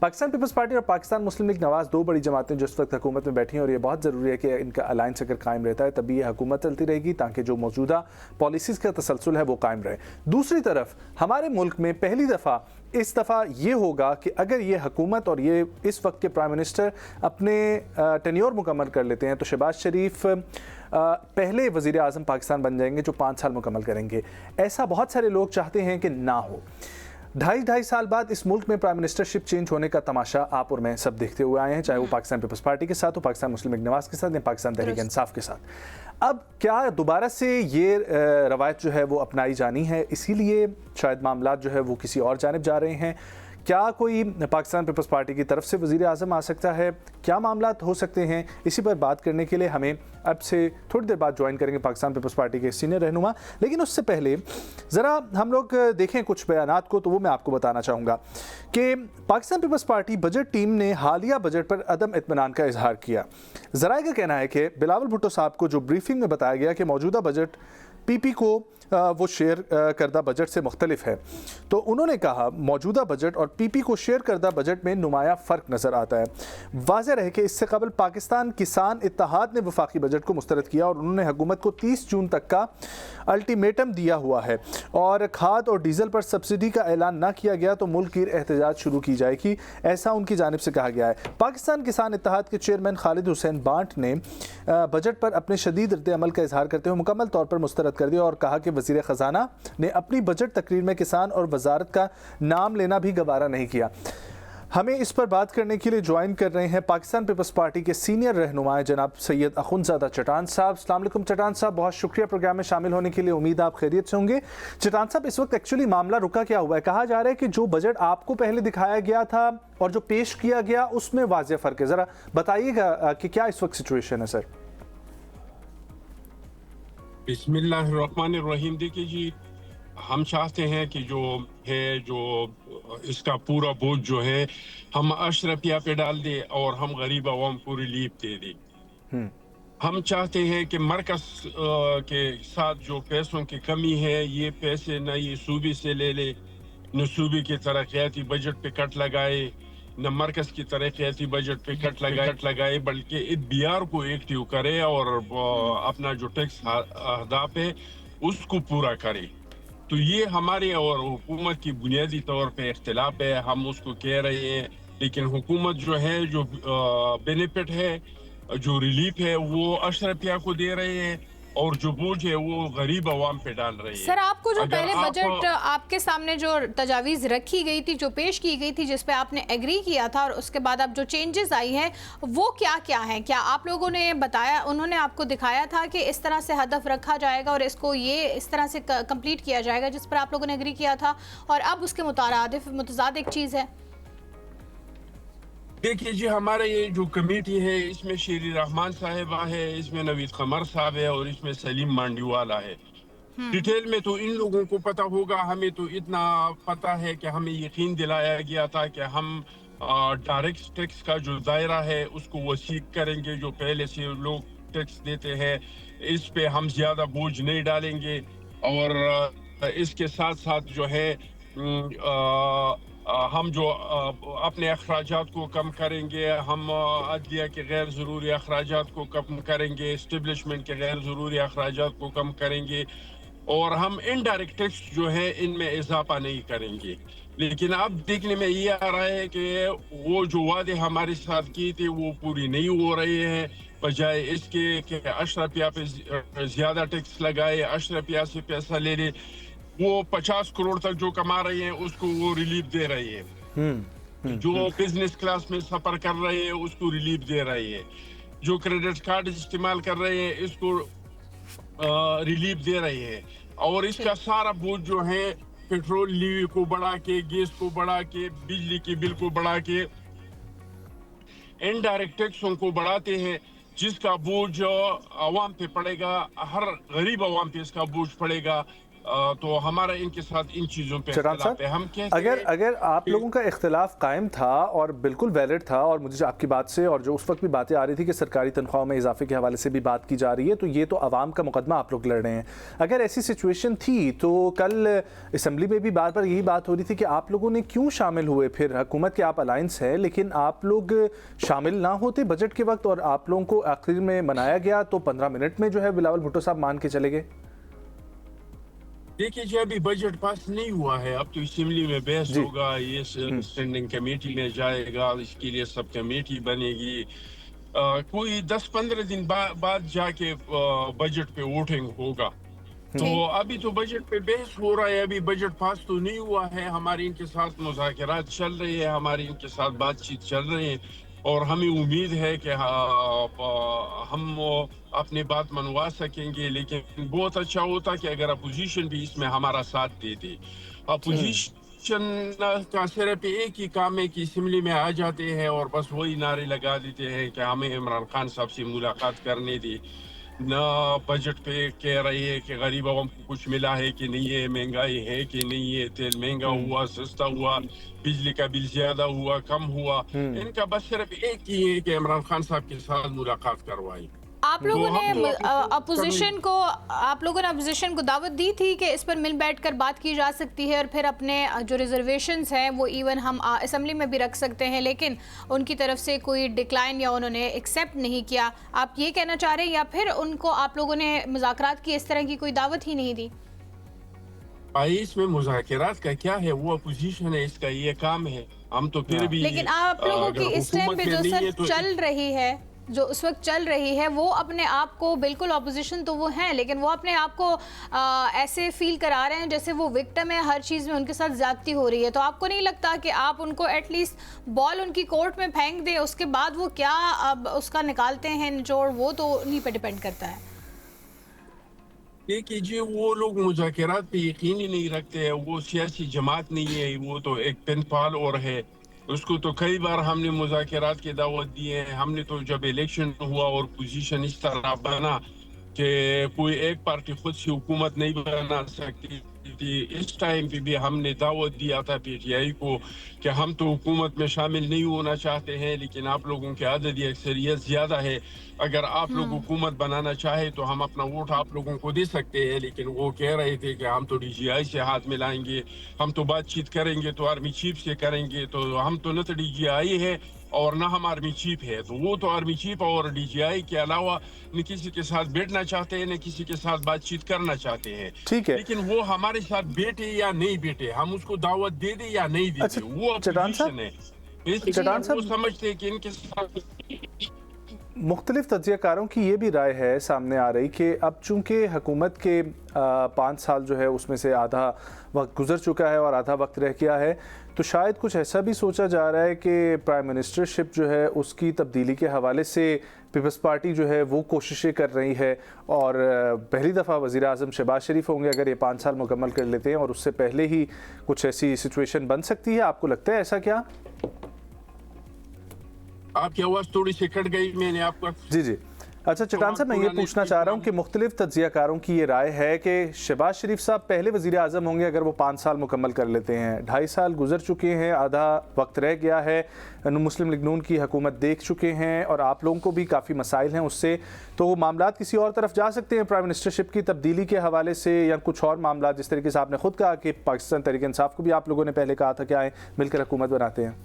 पाकिस्तान पीपल्स पार्टी और पाकिस्तान मुस्लिम लीग नवाज दो बड़ी जमातें जो इस वक्त हुकूमत में बैठी हैं और ये बहुत ज़रूरी है कि इनका अलायंस अगर कायम रहता है तभी ये हुकूमत चलती रहेगी, ताकि जो मौजूदा पॉलिसीज़ का तसलसल है वो कायम रहे। दूसरी तरफ हमारे मुल्क में पहली दफ़ा इस दफ़ा ये होगा कि अगर ये हुकूमत और ये इस वक्त के प्राइम मिनिस्टर अपने टेन्योर मुकम्मल कर लेते हैं तो शहबाज शरीफ पहले वज़ीर आज़म पाकिस्तान बन जाएंगे जो 5 साल मुकम्मल करेंगे। ऐसा बहुत सारे लोग चाहते हैं कि ना हो। 2.5 साल बाद इस मुल्क में प्राइम मिनिस्टरशिप चेंज होने का तमाशा आप और मैं सब देखते हुए आए हैं, चाहे वो पाकिस्तान पीपल्स पार्टी के साथ हो, पाकिस्तान मुस्लिम लीग नवाज के साथ या पाकिस्तान तहरीक इंसाफ के साथ। अब क्या दोबारा से ये रवायत जो है वो अपनाई जानी है, इसीलिए शायद मामला जो है वो किसी और जानिब जा रहे हैं। क्या कोई पाकिस्तान पीपल्स पार्टी की तरफ से वज़ीर आज़म आ सकता है, क्या मामला हो सकते हैं, इसी पर बात करने के लिए हमें अब से थोड़ी देर बाद ज्वाइन करेंगे पाकिस्तान पीपल्स पार्टी के सीनियर रहनुमा। लेकिन उससे पहले ज़रा हम लोग देखें कुछ बयानात को, तो वो मैं आपको बताना चाहूँगा कि Pakistan People's Party budget team ने हालिया बजट पर अदम इत्मीनान का इजहार किया। ज़राए का कहना है कि बिलावल भुट्टो साहब को जो ब्रीफिंग में बताया गया कि मौजूदा बजट पीपी को वो शेयर करदा बजट से मुख्तलिफ है, तो उन्होंने कहा मौजूदा बजट और पीपी को शेयर करदा बजट में नुमाया फ़र्क नज़र आता है। वाज़ेह रहे कि इससे कबल पाकिस्तान किसान इत्तेहाद ने वफाकी बजट को मुस्तरद किया और उन्होंने हुकूमत को 30 जून तक का अल्टीमेटम दिया हुआ है और खाद और डीजल पर सब्सिडी का ऐलान न किया गया तो मुल्क की एहतजाज शुरू की जाएगी, ऐसा उनकी जानिब से कहा गया है। पाकिस्तान किसान इत्तेहाद के चेयरमैन खालिद हुसैन बांट ने बजट पर अपने शदीद रद्द अमल का इजहार करते हुए मुकम्मल तौर पर मुस्तरद कर दिया और कहा कि वज़ीर ख़जाना ने अपनी बजट तकरीर में किसान और वजारत का नाम लेना भी गवारा नहीं किया। हमें इस पर बात करने के लिए ज्वाइन कर रहे हैं पाकिस्तान पीपल्स पार्टी के सीनियर रहनुमा जनाब सैयद अखुंज़ादा चटान साहब। अस्सलाम वालेकुम चटान साहब, बहुत शुक्रिया प्रोग्राम में शामिल होने के लिए, उम्मीद आप खैरियत से होंगे। चटान साहब, इस वक्त एक्चुअली मामला रुका क्या हुआ है? कहा जा रहा है कि जो बजट आपको पहले दिखाया गया था और जो पेश किया गया उसमें वाज़ेह फ़र्क है, ज़रा बताइएगा कि क्या इस वक्त सिचुएशन है सर? बिस्मिल्लाहिर्रहमानिर्रहीम। देखिए जी, हम चाहते हैं कि जो इसका पूरा बोझ जो है हम अशरफिया पे डाल दे और हम गरीब आवाम को रिलीफ दे दे। हम चाहते हैं कि मरकज के साथ जो पैसों की कमी है, ये पैसे न ये सूबे से ले ले, न सूबे के तरक्याती बजट पे कट लगाए, न मरकज की तरक्याती बजट पे कट लगाए, बल्कि इतबियार को एक्टिव करे और अपना जो टैक्स अहदाफ है उसको पूरा करे। तो ये हमारे और हुकूमत की बुनियादी तौर पे इख्तिलाफ है, हम उसको कह रहे हैं। लेकिन हुकूमत जो है, जो बेनिफिट है, जो रिलीफ है, वो अशरफिया को दे रहे हैं और जो बोझ है वो गरीब आवाम पे डाल रही है। सर, आपको जो पहले बजट आपके सामने जो तजावीज़ रखी गई थी, जो पेश की गई थी, जिस पे आपने एग्री किया था, और उसके बाद अब जो चेंजेस आई हैं वो क्या क्या हैं? क्या आप लोगों ने बताया, उन्होंने आपको दिखाया था कि इस तरह से हदफ रखा जाएगा और इसको ये इस तरह से कंप्लीट किया जाएगा जिस पर आप लोगों ने एग्री किया था, और अब उसके मुतज़ाद एक चीज़ है? देखिए जी, हमारे ये जो कमेटी है इसमें शेरी रहमान साहिबा है, इसमें नवीद कमर साहब है और इसमें सलीम मांडीवाला है। डिटेल में तो इन लोगों को पता होगा, हमें तो इतना पता है कि हमें यकीन दिलाया गया था कि हम डायरेक्ट टैक्स का जो दायरा है उसको वसी करेंगे। जो पहले से लोग टैक्स देते हैं इस पे हम ज्यादा बोझ नहीं डालेंगे और इसके साथ साथ जो है हम जो अपने अखराजात को कम करेंगे, हम अदलिया के गैर ज़रूरी अखराजात को कम करेंगे, इस्टेब्लिशमेंट के गैर ज़रूरी अखराजात को कम करेंगे और हम इनडायरेक्ट टैक्स जो है इनमें इजाफा नहीं करेंगे। लेकिन अब देखने में ये आ रहा है कि वो जो वादे हमारे साथ किए थे वो पूरी नहीं हो रहे हैं। बजाय इसके कि अशरफिया पे ज़्यादा टैक्स लगाए, अशरफिया से पैसा ले ले, वो 50 करोड़ तक जो कमा रहे हैं उसको वो रिलीफ दे रहे हैं। जो बिजनेस क्लास में सफर कर रहे हैं उसको रिलीफ दे रहे हैं। जो क्रेडिट कार्ड इस्तेमाल कर रहे हैं इसको रिलीफ दे रहे हैं। और इसका सारा बोझ जो है पेट्रोल लीवी को बढ़ा के, गैस को बढ़ा के, बिजली के बिल को बढ़ा के, इनडायरेक्ट टैक्सों को बढ़ाते हैं, जिसका बोझ आवाम पे पड़ेगा, हर गरीब आवाम पे इसका बोझ पड़ेगा। तो हमारा इनके साथ इन चीज़ों पे इख्तिलाफ है। हम अगर आप लोगों का इख्तिलाफ कायम था और बिल्कुल वैलिड था, और मुझे आपकी बात से और जो उस वक्त भी बातें आ रही थी कि सरकारी तनख्वाहों में इजाफे के हवाले से भी बात की जा रही है, तो ये तो आवाम का मुकदमा आप लोग लड़ रहे हैं। अगर ऐसी सिचुएशन थी तो कल असम्बली में भी बार बार यही बात हो रही थी कि आप लोगों ने क्यों शामिल हुए? फिर हुकूमत के आप अलायंस है, लेकिन आप लोग शामिल ना होते बजट के वक्त और आप लोगों को आखिर में मनाया गया तो 15 मिनट में जो है बिलावल भुट्टो साहब मान के चले गए। देखिए जी, अभी बजट पास नहीं हुआ है, अब तो असेंबली में बहस होगा, ये स्टैंडिंग कमेटी में जाएगा, इसके लिए सब कमेटी बनेगी। कोई 10-15 दिन बाद जाके बजट पे वोटिंग होगा। तो अभी तो बजट पे बहस हो रहा है, अभी बजट पास तो नहीं हुआ है। हमारी इनके साथ मुज़ाकरात चल रही है, हमारी इनके साथ बातचीत चल रही है और हमें उम्मीद है कि हम अपनी बात मनवा सकेंगे। लेकिन बहुत अच्छा होता कि अगर अपोजिशन भी इसमें हमारा साथ दे दे। अपोजिशन अपोजिशन का सिर्फ एक ही काम है कि असम्बली में आ जाते हैं और बस वही नारे लगा देते हैं कि हमें इमरान खान साहब से मुलाकात करने दी, ना बजट पे कह रही है कि गरीबों को कुछ मिला है कि नहीं है, महंगाई है कि नहीं है, तेल महंगा हुआ, सस्ता हुआ, बिजली का बिल ज्यादा हुआ, कम हुआ। इनका बस सिर्फ एक ही है कि इमरान खान साहब के साथ मुलाकात करवाई। आप लोगों ने अपोजिशन को दावत दी थी कि इस पर मिल बैठकर बात की जा सकती है और फिर अपने जो रिजर्वेशंस हैं वो इवन हम असेंबली में भी रख सकते हैं, लेकिन उनकी तरफ से कोई डिक्लाइन या उन्होंने एक्सेप्ट नहीं किया। आप ये कहना चाह रहे हैं या फिर उनको आप लोगों ने मुज़ाकरात की इस तरह की कोई दावत ही नहीं दी? भाई इसमें मुज़ाकरात का क्या है, वो अपोजिशन है, इसका ये काम है। हम तो फिर भी, लेकिन आप लोगों की इस टाइम पे जो सर चल रही है, जो उस वक्त चल रही है, वो अपने आप को बिल्कुल ऑपोजिशन तो वो हैं, लेकिन वो अपने आप को ऐसे फील करा रहे हैं जैसे वो विक्टिम है, हर चीज़ में उनके साथ ज्यादती हो रही है। तो आपको नहीं लगता कि आप उनको एटलीस्ट बॉल उनकी कोर्ट में फेंक दें, उसके बाद वो क्या अब उसका निकालते हैं निचोड़, वो तो उन्हीं पर डिपेंड करता है। देखिए जी, वो लोग मुज़ाकरात पे यकीन ही नहीं रखते हैं, वो सियासी जमात नहीं है, वो तो एक पेन पाल और है। उसको तो कई बार हमने मुज़ाकरात की दावत दी है। हमने तो जब इलेक्शन हुआ और पोजीशन इस तरह बना कि कोई एक पार्टी खुद से हुकूमत नहीं बना सकती थी, इस टाइम पे भी हमने दावत दिया था पीटीआई को कि हम तो हुकूमत में शामिल नहीं होना चाहते हैं, लेकिन आप लोगों की आददी अक्सरियत ज़्यादा है, अगर आप लोग हुकूमत बनाना चाहे तो हम अपना वोट आप लोगों को दे सकते हैं। लेकिन वो कह रहे थे कि हम तो डीजीआई से हाथ मिलाएंगे, हम तो बातचीत करेंगे तो आर्मी चीफ से करेंगे, तो हम तो न तो डीजीआई है और ना हम आर्मी चीफ है। तो वो तो आर्मी चीफ और डीजीआई के अलावा न किसी के साथ बैठना चाहते हैं, न किसी के साथ बातचीत करना चाहते हैं। ठीक है, लेकिन वो हमारे साथ बैठे या नहीं बैठे, हम उसको दावत दे दे या नहीं दे दे, वो अपोजिशन है। वो समझते हैं कि इनके साथ मुख्तलिफ तज्ज़ियाकारों की ये भी राय है सामने आ रही कि अब चूंकि हुकूमत के 5 साल जो है उसमें से आधा वक्त गुजर चुका है और आधा वक्त रह गया है, तो शायद कुछ ऐसा भी सोचा जा रहा है कि प्राइम मिनिस्टरशिप जो है उसकी तब्दीली के हवाले से पीपल्स पार्टी जो है वो कोशिशें कर रही है और पहली दफ़ा वज़ीर आज़म शहबाज शरीफ होंगे अगर ये 5 साल मुकम्मल कर लेते हैं, और उससे पहले ही कुछ ऐसी सिचुएशन बन सकती है। आपको लगता है ऐसा क्या? आपकी आवाज़ थोड़ी सी कट गई, मैंने आपका जी। अच्छा चट्टान साहब, मैं ये पूछना चाह रहा हूँ कि मुख्तलिफ तज्ज़ियाकारों की ये राय है कि शहबाज शरीफ साहब पहले वज़ीर आज़म होंगे अगर वो 5 साल मुकम्मल कर लेते हैं। 2.5 साल गुजर चुके हैं, आधा वक्त रह गया है, मुस्लिम लीग नून की हुकूमत देख चुके हैं और आप लोगों को भी काफ़ी मसाइल हैं उससे, तो वो मामलात किसी और तरफ जा सकते हैं प्राइम मिनिस्टरशिप की तब्दीली के हवाले से, या कुछ और मामला जिस तरीके से आपने खुद कहा कि पाकिस्तान तहरीक इंसाफ को भी आप लोगों ने पहले कहा था कि आए मिलकर हुकूमत बनाते हैं।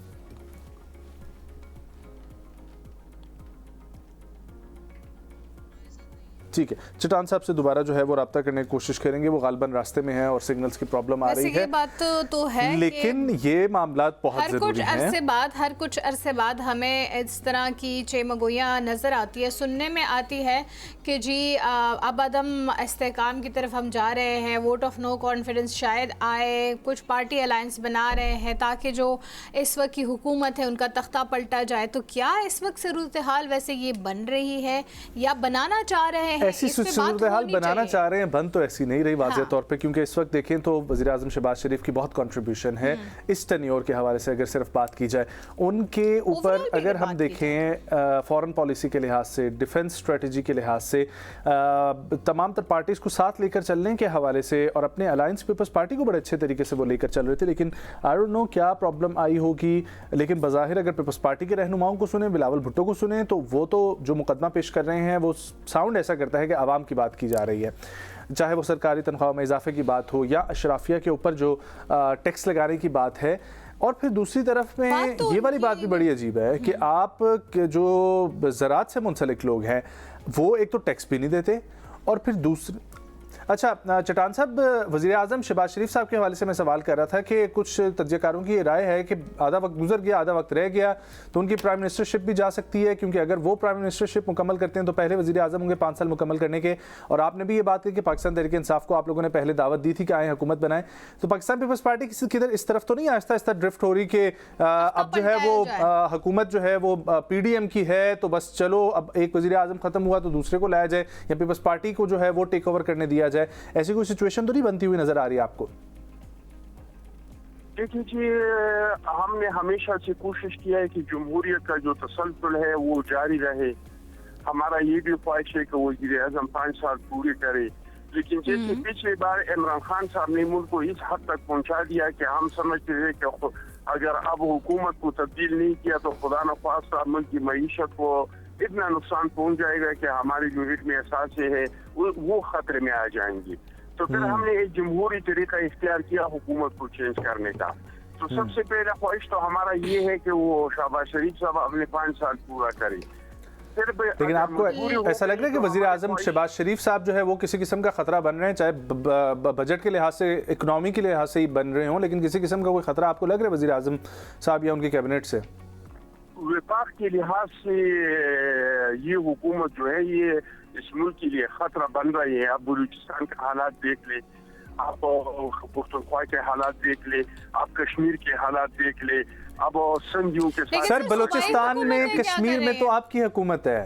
ठीक है, चट्टान साहब से दोबारा जो है वो रब्ता करने की कोशिश करेंगे, वो गालबन रास्ते में है और सिग्नल्स की प्रॉब्लम आ रही है। ये बात तो है, लेकिन ये मामला बहुत ज़रूरी है। हर कुछ अरसे बाद हमें इस तरह की चेमगोइयाँ नज़र आती है, सुनने में आती है कि जी अब अदम इस्तेहकाम की तरफ हम जा रहे हैं, वोट ऑफ नो कॉन्फिडेंस शायद आए, कुछ पार्टी अलायंस बना रहे हैं ताकि जो इस वक्त की हुकूमत है उनका तख्ता पलटा जाए। तो क्या इस वक्त सूरत हाल वैसे ये बन रही है या बनाना चाह रहे हैं? ऐसी सूरत हाल बनाना चाह रहे हैं, बन तो ऐसी नहीं रही वाज़ेह तौर पे, क्योंकि इस वक्त देखें तो वज़ीर आज़म शहबाज शरीफ की बहुत कंट्रीब्यूशन है इस टेन्योर के हवाले से। अगर सिर्फ बात की जाए उनके ऊपर, अगर हम देखें फॉरेन पॉलिसी के लिहाज से, डिफेंस स्ट्रेटजी के लिहाज से, तमाम तर पार्टीज़ को साथ लेकर चलने के हवाले से, और अपने अलायंस पीपल्स पार्टी को बड़े अच्छे तरीके से वो लेकर चल रहे थे, लेकिन आई डोंट नो क्या प्रॉब्लम आई होगी। लेकिन बज़ाहिर अगर पीपल्स पार्टी के रहनुमाओं को सुने, बिलावल भुट्टो को सुने, तो वो तो जो मुकदमा पेश कर रहे हैं वो साउंड ऐसा करता है कि आवाम की बात की जा रही है, चाहे वो सरकारी तनख्वाह में इजाफे की बात हो या अशराफिया के ऊपर जो टैक्स लगाने की बात है। और फिर दूसरी तरफ में ये वाली बात भी बड़ी अजीब है कि आप जो ज़राअत से मुंसलिक लोग हैं वो एक तो टैक्स भी नहीं देते, और फिर दूसरी, अच्छा चट्टान साहब, वज़ीर आज़म शहबाज शरीफ साहब के हवाले से मैं सवाल कर रहा था कि कुछ तज्ज़ियाकारों की राय है कि आधा वक्त गुजर गया, आधा वक्त रह गया, तो उनकी प्राइम मिनिस्टरशिप भी जा सकती है, क्योंकि अगर वो प्राइम मिनिस्टरशिप मुकम्मल करते हैं तो पहले वज़ीर आज़म होंगे 5 साल मुकम्मल करने के। और आपने भी ये बात की कि पाकिस्तान तहरीक इंसाफ को आप लोगों ने पहले दावत दी थी कि आए हुकूमत बनाएं, तो पाकिस्तान पीपल्स पार्टी किधर इस तरफ तो नहीं आहिस्ता आहिस्ता ड्रिफ्ट हो रही कि अब जो है वो हुकूमत जो है वो PDM की है, तो बस चलो अब एक वज़ीर आज़म ख़त्म हुआ तो दूसरे को लाया जाए, या पीपल्स पार्टी को जो है वो टेक ओवर करने दिया जाए? ऐसी कोई सिचुएशन तो नहीं बनती हुई नजर आ रही है आपको? देखिए जी, हमने हमेशा से कोशिश किया है कि जमहूरियत का जो तसलसल है वो जारी रहे। हमारा ये भी ख्वाहिश है कि वज़ीर आज़म 5 साल पूरे करे, लेकिन जैसे पिछली बार इमरान खान साहब ने मुल्क को इस हद तक पहुंचा दिया कि हम समझते थे कि अगर अब हुकूमत को तब्दील नहीं किया तो खुदा न ख्वास्ता मुल्क की मईशत को इतना नुकसान पहुंच जाएगा कि हमारी जो इल्मी असासे है वो खतरे में आ जाएंगी। तो फिर हमने एक जमहूरी तरीका इख्तियार किया हुकूमत को चेंज करने का। तो सबसे पहला ख्वाहिश तो हमारा ये है कि वो शहबाज शरीफ साहब अपने 5 साल पूरा करें। लेकिन आपको ऐसा लग रहा है कि वज़ीर आज़म शहबाज शरीफ साहब जो है वो किसी किस्म का खतरा बन रहे हैं, चाहे बजट के लिहाज से, इकनॉमी के लिहाज से ही बन रहे हों, लेकिन किसी किस्म का कोई खतरा आपको लग रहा है वज़ीर आज़म साहब या उनकी कैबिनेट से? विफाक के लिहाज से ये हुकूमत जो है ये इस मुल्क के लिए खतरा बन रही है। आप बलूचिस्तान के हालात देख ले, आप पुख्तनख्वा के हालात देख ले, आप कश्मीर के हालात देख ले, अब संधियों के साथ। सर बलूचिस्तान में, कश्मीर में तो आपकी हुकूमत है।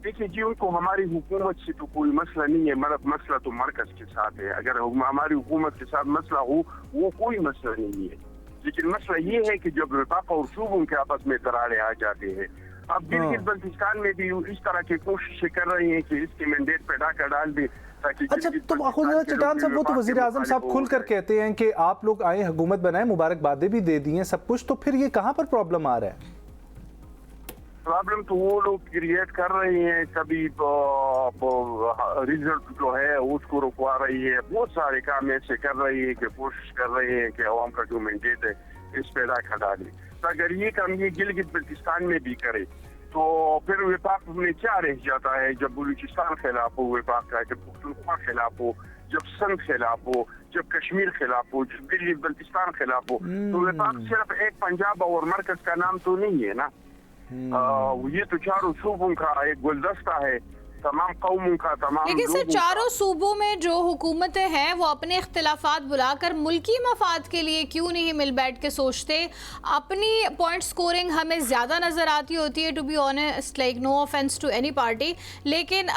देखिए जी, उनको हमारी हुकूमत से तो कोई मसला नहीं है, मसला तो मरकज के साथ है। अगर हमारी हुकूमत के साथ मसला हो वो कोई मसला नहीं है, लेकिन मसला ये है कि जब वफाक और सूबों के आपस में दरारें आ जाते हैं। अब गिलगित बल्तिस्तान में भी इस तरह की कोशिशें कर रही हैं कि इसके मैंडेट पे डाका डाल दे ताकि। अच्छा, तो चट्टान साहब वो तो वज़ीर आज़म साहब खुलकर कहते हैं कि आप लोग आए, हुकूमत बनाए, मुबारकबादें भी दे दी हैं, सब कुछ, तो फिर ये कहाँ पर प्रॉब्लम आ रहा है? प्रॉब्लम तो वो लोग क्रिएट कर रहे हैं, कभी रिजल्ट जो है उसको रुकवा रही है, बहुत सारे काम ऐसे कर रही है कि कोशिश कर रहे हैं कि अवाम का जो मैंडेट है इस पे डाका डाले। तो अगर ये काम ये गिलगित बल्तिस्तान में भी करे तो फिर विफाक में क्या रह जाता है? जब बलूचिस्तान खिलाफ हो विफाक का, जब पुख्तनख्वा खिलाफ हो, जब संघ खिलाफ हो, जब कश्मीर खिलाफ हो, जब गिलगित बल्तिस्तान खिलाफ हो, तो विफाक सिर्फ एक पंजाब और मरकज का नाम तो नहीं है ना। ये तो चारों सूबों का एक गुलदस्ता है, तमाम कौमों का, तमाम। लेकिन सर चारों सूबों में जो हुकूमतें हैं वो अपने इख्तिलाफात बुलाकर मुल्की मफाद के लिए क्यों नहीं मिल बैठ के सोचते? अपनी पॉइंट स्कोरिंग हमें ज़्यादा नज़र आती होती है, to be honest, like no offence to any party, लेकिन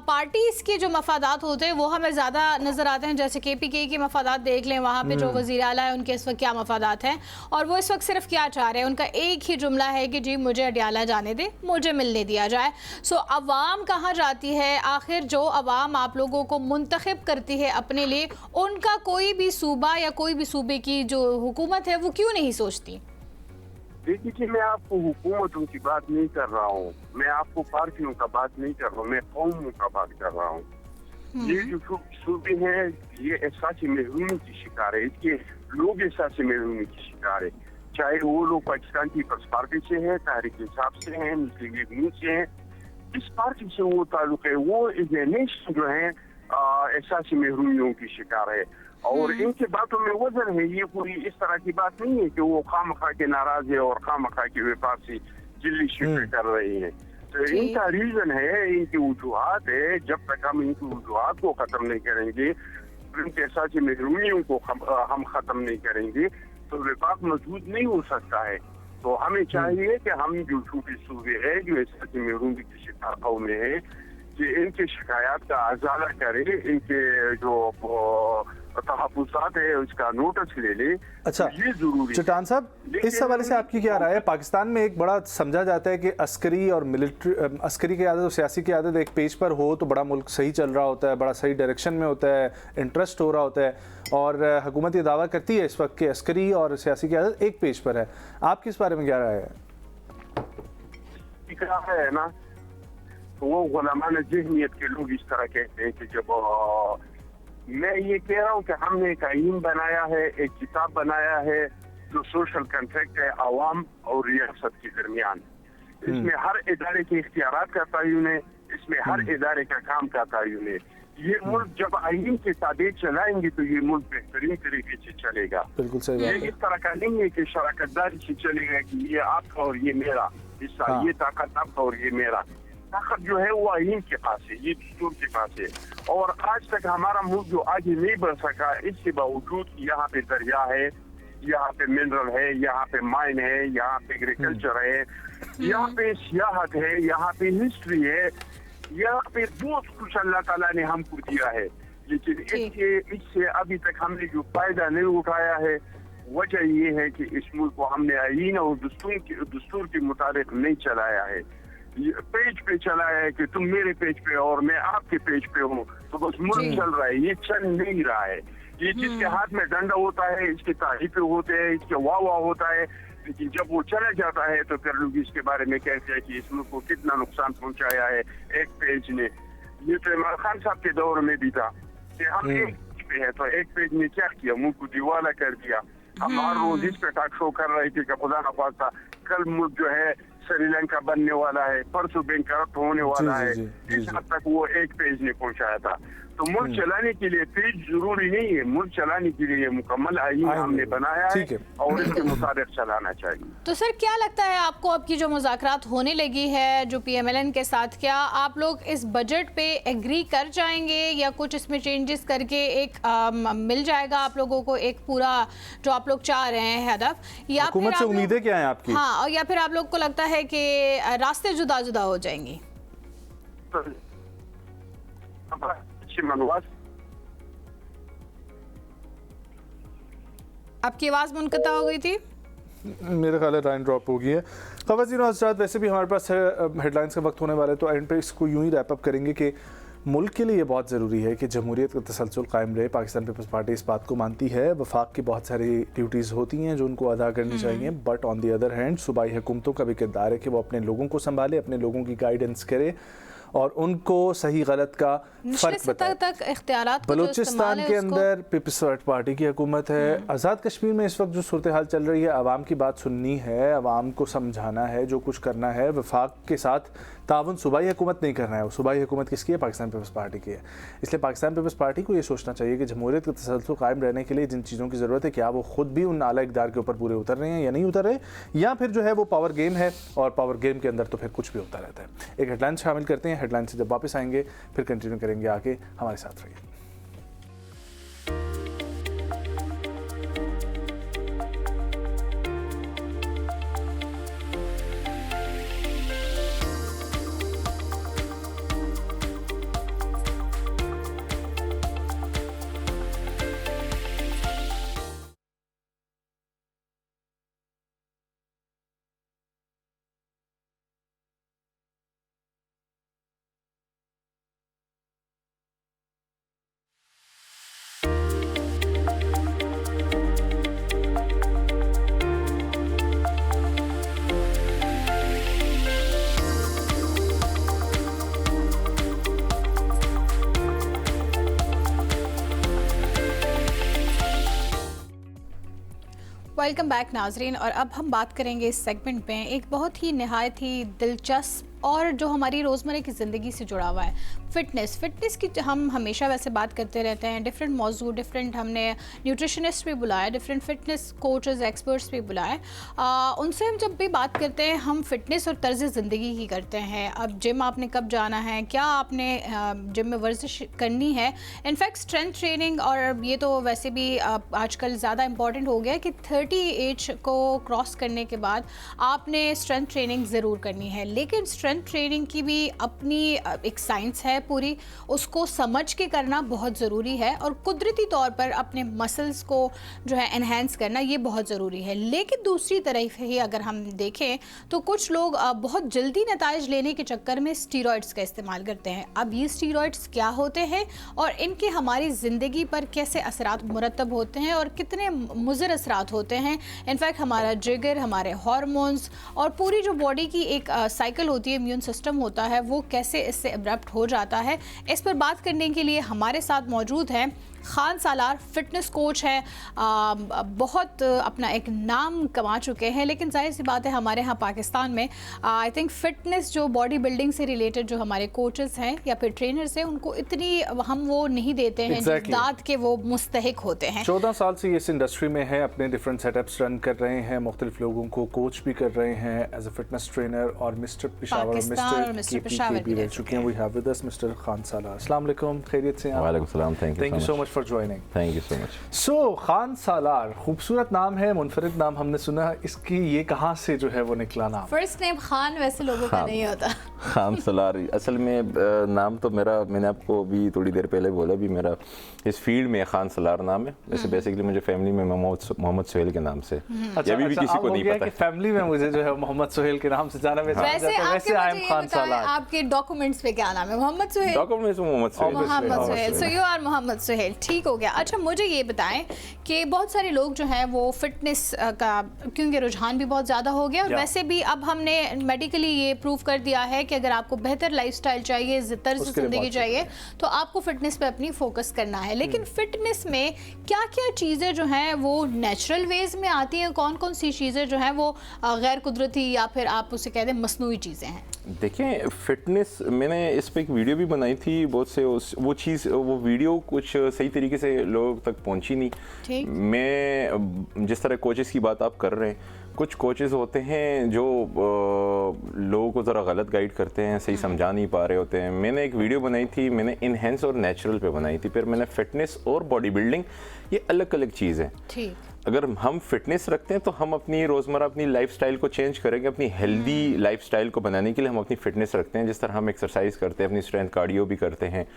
पार्टीज़ के जो मफादात होते हैं वो हमें ज़्यादा नज़र आते हैं। जैसे KPK के मफादात देख लें, वहाँ पर जो वज़ीर आला है उनके इस वक्त क्या मफादात हैं और वो इस वक्त सिर्फ क्या चाह रहे हैं? उनका एक ही जुमला है कि जी मुझे अडियाला जाने दे, मुझे मिलने दिया जाए। सो अवाम कहाँ जाती है? आखिर जो अवाम आप लोगों को मुंतखब करती है अपने लिए, उनका कोई भी सूबा या कोई भी सूबे की जो हुकूमत है वो क्यों नहीं सोचती? देखिए, मैं आपको हुकूमतों की बात नहीं कर रहा हूँ, मैं आपको पार्टियों का बात नहीं कर रहा हूँ, मैं कौमों का बात कर रहा हूँ। ये जो सूबे हैं ये एहसासी महरूमी की शिकार है, इसके लोग एहसासी महरूमी की शिकार है, चाहे वो लोग पाकिस्तान पीपल्स पार्टी से हैं, तहरीक इंसाफ से हैं, मुस्लिम लीग नून से हैं, इस पार्टी से वो ताल्लुक है, वो नेशन जो है एहसासी महरूमियों की शिकार है और इनके बातों में वजन है। ये कोई इस तरह की बात नहीं है कि वो खामखा के नाराज है और खामखा के व्यापार से जिल्ली शिकवे कर रही है। तो इनका रीजन है, इनकी वजूहात है। जब तक हम इनकी वजूहात को खत्म नहीं करेंगे, इनके एहसासी महरूमियों को हम खत्म नहीं करेंगे तो विफाक मजबूत नहीं हो सकता है। तो हमें चाहिए कि हम जो छोटे सूबे हैं जो एहसासी महरूमी की शिकार कौमें हैं कि इनके शिकायत का अजाला करे, इनके जो तहफ़्फ़ुज़ात है उसका नोटिस ले ले। अच्छा, ये जरूरी। चट्टान साहब, इस हवाले से आपकी क्या राय है? पाकिस्तान में एक बड़ा समझा जाता है कि अस्करी और मिलिट्री, अस्करी की आदत और सियासी की आदत एक पेज पर हो तो बड़ा मुल्क सही चल रहा होता है, बड़ा सही डायरेक्शन में होता है, इंटरेस्ट हो रहा होता है, और हुकूमत ये दावा करती है इस वक्त कि अस्करी और सियासी की आदत एक पेज पर है। आपकी इस बारे में क्या राय है? है ना, वो गुलामान ज़हनियत के लोग इस तरह कहते हैं कि जब मैं ये कह रहा हूँ कि हमने एक आईन बनाया है, एक किताब बनाया है जो सोशल कॉन्ट्रैक्ट है आवाम और रियासत के दरमियान। इसमें हर इदारे के इख्तियारात का तयन है, इसमें हर इदारे का काम का तयन है। ये मुल्क जब आईन के ताबे चलाएंगे तो ये मुल्क बेहतरीन तरीके से चलेगा। बिल्कुल सही बात है। ये इस तरह का नहीं है कि शराकतदारी से चलेगा कि ये आपका और ये मेरा हिस्सा, ये ताकत आपका और ये मेरा। ताकत जो है वो आईन के पास है, ये दस्तूर के पास है। और आज तक हमारा मुल्क जो आगे नहीं बढ़ सका, इसके बावजूद यहाँ पे दरिया है, यहाँ पे मिनरल है, यहाँ पे माइन है, यहाँ पे एग्रीकल्चर है, यहाँ पे सियाहत है, यहाँ पे हिस्ट्री है, यहाँ पे बहुत कुछ अल्लाह ताला ने हमको दिया है। लेकिन इससे अभी तक हमने जो फायदा नहीं उठाया है, वजह ये है कि इस मुल्क को हमने आईन और दस्तूर के मुताबिक नहीं चलाया है। पेज पे चलाया है कि तुम मेरे पेज पे और मैं आपके पेज पे हूँ, तो बस मुल्क चल रहा है। ये चल नहीं रहा है। ये जिसके हाथ में डंडा होता है, इसके तारीफे होते हैं, इसके वाह वाह होता है, लेकिन जब वो चला जाता है तो फिर लोग इसके बारे में कहते हैं कि इस मुल्क को कितना नुकसान पहुंचाया है एक पेज ने। ये तो इमरान खान साहब के दौर में भी था कि हम एक पेज पे है, तो एक पेज ने क्या किया, मुल्क को दिवाला कर दिया। हम हर रोज इस पे टॉक शो कर रहे थे कि खुदा न खास्ता कल मुल्क जो है श्रीलंका बनने वाला है, परसों बैंक करप्ट होने वाला है। इस हद तक वो एक पेज ने पहुंचाया था। तो मुल्क चलाने के लिए पेज जरूरी नहीं है, मुल्क चलाने के लिए मुकम्मल आईन हमने बनाया है और इसके मुताबिक चलाना चाहिए। तो सर क्या लगता है आपको, अब की जो मुज़ाकरात होने लगी है जो PMLN के साथ, क्या आप लोग इस बजट पे एग्री कर जाएंगे या कुछ इसमें चेंजेस करके एक मिल जाएगा आप लोगों को एक पूरा जो आप लोग चाह रहे हैं हदफ, या हुकूमत से उम्मीदें क्या हैं आपकी? हाँ, और या फिर आप लोग को लगता है कि रास्ते जुदा जुदा हो जाएंगी? आपकी आवाज़ मुनक़ता हो गई थी, मेरे ख्याल है लाइन ड्रॉप हो गई है। ख़वातीन और हज़रात, वैसे भी हमारे पास हेडलाइंस का वक्त होने वाला है, तो एंड पे इसको यूं ही रैप अप करेंगे कि मुल्क के लिए ये बहुत ज़रूरी है कि जमहूरियत का तसलसल कायम रहे। पाकिस्तान पीपल्स पार्टी इस बात को मानती है। वफाक की बहुत सारी ड्यूटीज़ होती हैं जो उनको अदा करनी चाहिए, but on the other hand सूबाई हुकूमतों का भी किरदार है कि वो अपने लोगों को संभाले, अपने लोगों की गाइडेंस करे और उनको सही गलत का फ़र्क बताए। तक इख्तियारात बलूचिस्तान के अंदर पीपल्स पार्टी की हुकूमत है। आज़ाद कश्मीर में इस वक्त जो सूरत हाल चल रही है, आवाम की बात सुननी है, आवाम को समझाना है, जो कुछ करना है वफाक के साथ ताउन सूबाई हुकूमत नहीं करना है। वो सूबाई हुकूमत किसकी है? पाकिस्तान पीपल्स पार्टी की है। इसलिए पाकिस्तान पीपल्स पार्टी को ये सोचना चाहिए कि जमहूरियत का तसलसल कायम रहने के लिए जिन चीज़ों की ज़रूरत है, क्या वो खुद भी उन आला इक़्तिदार के ऊपर पूरे उतर रहे हैं या नहीं उतर रहे, या फिर जो है वो पावर गेम है और पावर गेम के अंदर तो फिर कुछ भी होता रहता है। एक हेडलाइन शामिल करते हैं, हेडलाइन से जब वापस आएंगे फिर कंटिन्यू करेंगे। आके हमारे साथ रहिए। वेलकम बैक नाजरीन, और अब हम बात करेंगे इस सेगमेंट में एक बहुत ही नहायत ही दिलचस्प और जो हमारी रोज़मर्रा की ज़िंदगी से जुड़ा हुआ है, फ़िटनेस की हम हमेशा वैसे बात करते रहते हैं। डिफरेंट मौजू, डिफरेंट हमने न्यूट्रिशनिस्ट भी बुलाया, डिफरेंट फ़िटनेस कोचेस एक्सपर्ट्स भी बुलाए। उनसे हम जब भी बात करते हैं हम फ़िटनेस और तर्ज़ ज़िंदगी ही करते हैं। अब जिम आपने कब जाना है, क्या आपने जिम में वर्जिश करनी है, इनफैक्ट स्ट्रेंथ ट्रेनिंग, और ये तो वैसे भी आजकल ज़्यादा इम्पॉर्टेंट हो गया कि 30 एज को क्रॉस करने के बाद आपने स्ट्रेंथ ट्रेनिंग ज़रूर करनी है। लेकिन स्ट्रेंथ ट्रेनिंग की भी अपनी एक साइंस है पूरी, उसको समझ के करना बहुत ज़रूरी है, और कुदरती तौर पर अपने मसल्स को जो है एनहेंस करना ये बहुत ज़रूरी है। लेकिन दूसरी तरफ ही अगर हम देखें तो कुछ लोग बहुत जल्दी नताइज लेने के चक्कर में स्टीरॉइड्स का इस्तेमाल करते हैं। अब ये स्टीरॉइड्स क्या होते हैं और इनके हमारी ज़िंदगी पर कैसे असरात मुरतब होते हैं और कितने मुज़र असरात होते हैं, इनफैक्ट हमारा जिगर, हमारे हार्मोन्स और पूरी जो बॉडी की एक साइकिल होती है, इम्यून सिस्टम होता है, वो कैसे इससे अब्रप्ट हो जाता है, इस पर बात करने के लिए हमारे साथ मौजूद हैं खान सालार, फिटनेस कोच हैं, बहुत अपना एक नाम कमा चुके हैं। लेकिन जाहिर सी बात है हमारे यहाँ पाकिस्तान में आई थिंक फ़िटनेस जो बॉडी बिल्डिंग से रिलेटेड जो हमारे कोचेस हैं या फिर ट्रेनर्स हैं, उनको इतनी हम वो नहीं देते हैं दाद के वो मुस्तहिक होते हैं। 14 साल से इस इंडस्ट्री में है, अपने डिफरेंट सेटअप्स रन कर रहे हैं, मुख्तलिफ लोगों को कोच भी कर रहे हैं एज अ फिटनेस ट्रेनर, और मिस्टर पेशावर मिस्टर पेशावर भी रह चुके हैं। We have with us mister Khan Salar. अस्सलाम वालेकुम, खैरियत से? वालेकुम सलाम, thank you so much for joining. Thank you so much. So Khan Salar, खूबसूरत नाम है, मुनफरिद नाम हमने सुना, इसकी ये कहाँ से जो है वो निकला नाम? फर्स्ट नेम खान वैसे लोगों का नहीं होता। खान सलार असल में नाम तो मेरा, मैंने आपको अभी थोड़ी देर पहले बोला भी, मेरा इस फील्ड में खान सलार नाम है। वैसे बेसिकली मुझे फैमिली में मोहम्मद सुहेल के नाम से, अच्छा, अभी भी किसी को नहीं पता कि फैमिली में मुझे जो है मोहम्मद सुहेल के नाम से जाना वैसे आई एम खान सलार। आपके डॉक्यूमेंट्स पे क्या नाम है? मोहम्मद सुहेल। डॉक्यूमेंट्स में Mohammad Suhail. So you are Mohammad Suhail, ठीक हो गया। अच्छा मुझे ये बताएं कि बहुत सारे लोग जो हैं वो फिटनेस का क्योंकि रुझान भी बहुत ज़्यादा हो गया, और वैसे भी अब हमने मेडिकली ये प्रूव कर दिया है कि अगर आपको बेहतर लाइफस्टाइल चाहिए, तर्ज जिंदगी चाहिए, तो आपको फिटनेस पे अपनी फोकस करना है। लेकिन फिटनेस में क्या क्या चीज़ें जो हैं वो नेचुरल वेज में आती हैं, कौन कौन सी चीज़ें जो हैं वो गैर कुदरती या फिर आप उसे कह दें मसनूई चीज़ें हैं? देखिए फिटनेस, मैंने इस पर एक वीडियो भी बनाई थी, बहुत से वो वीडियो कुछ सही तरीके से लोगों तक पहुंची नहीं। मैं जिस तरह कोचेस की बात आप कर रहे हैं, कुछ कोचेस होते हैं जो लोगों को ज़रा गलत गाइड करते हैं, सही समझा नहीं पा रहे होते हैं। मैंने एक वीडियो बनाई थी, मैंने इनहेंस और नेचुरल पे बनाई थी, फिर मैंने फिटनेस और बॉडी बिल्डिंग, ये अलग अलग चीज़ है। ठीक, अगर हम फिटनेस रखते हैं तो हम अपनी रोज़मर्रा अपनी लाइफस्टाइल को चेंज करेंगे, अपनी हेल्दी लाइफस्टाइल को बनाने के लिए हम अपनी फिटनेस रखते हैं। जिस तरह हम एक्सरसाइज करते हैं, अपनी स्ट्रेंथ कार्डियो भी करते हैं,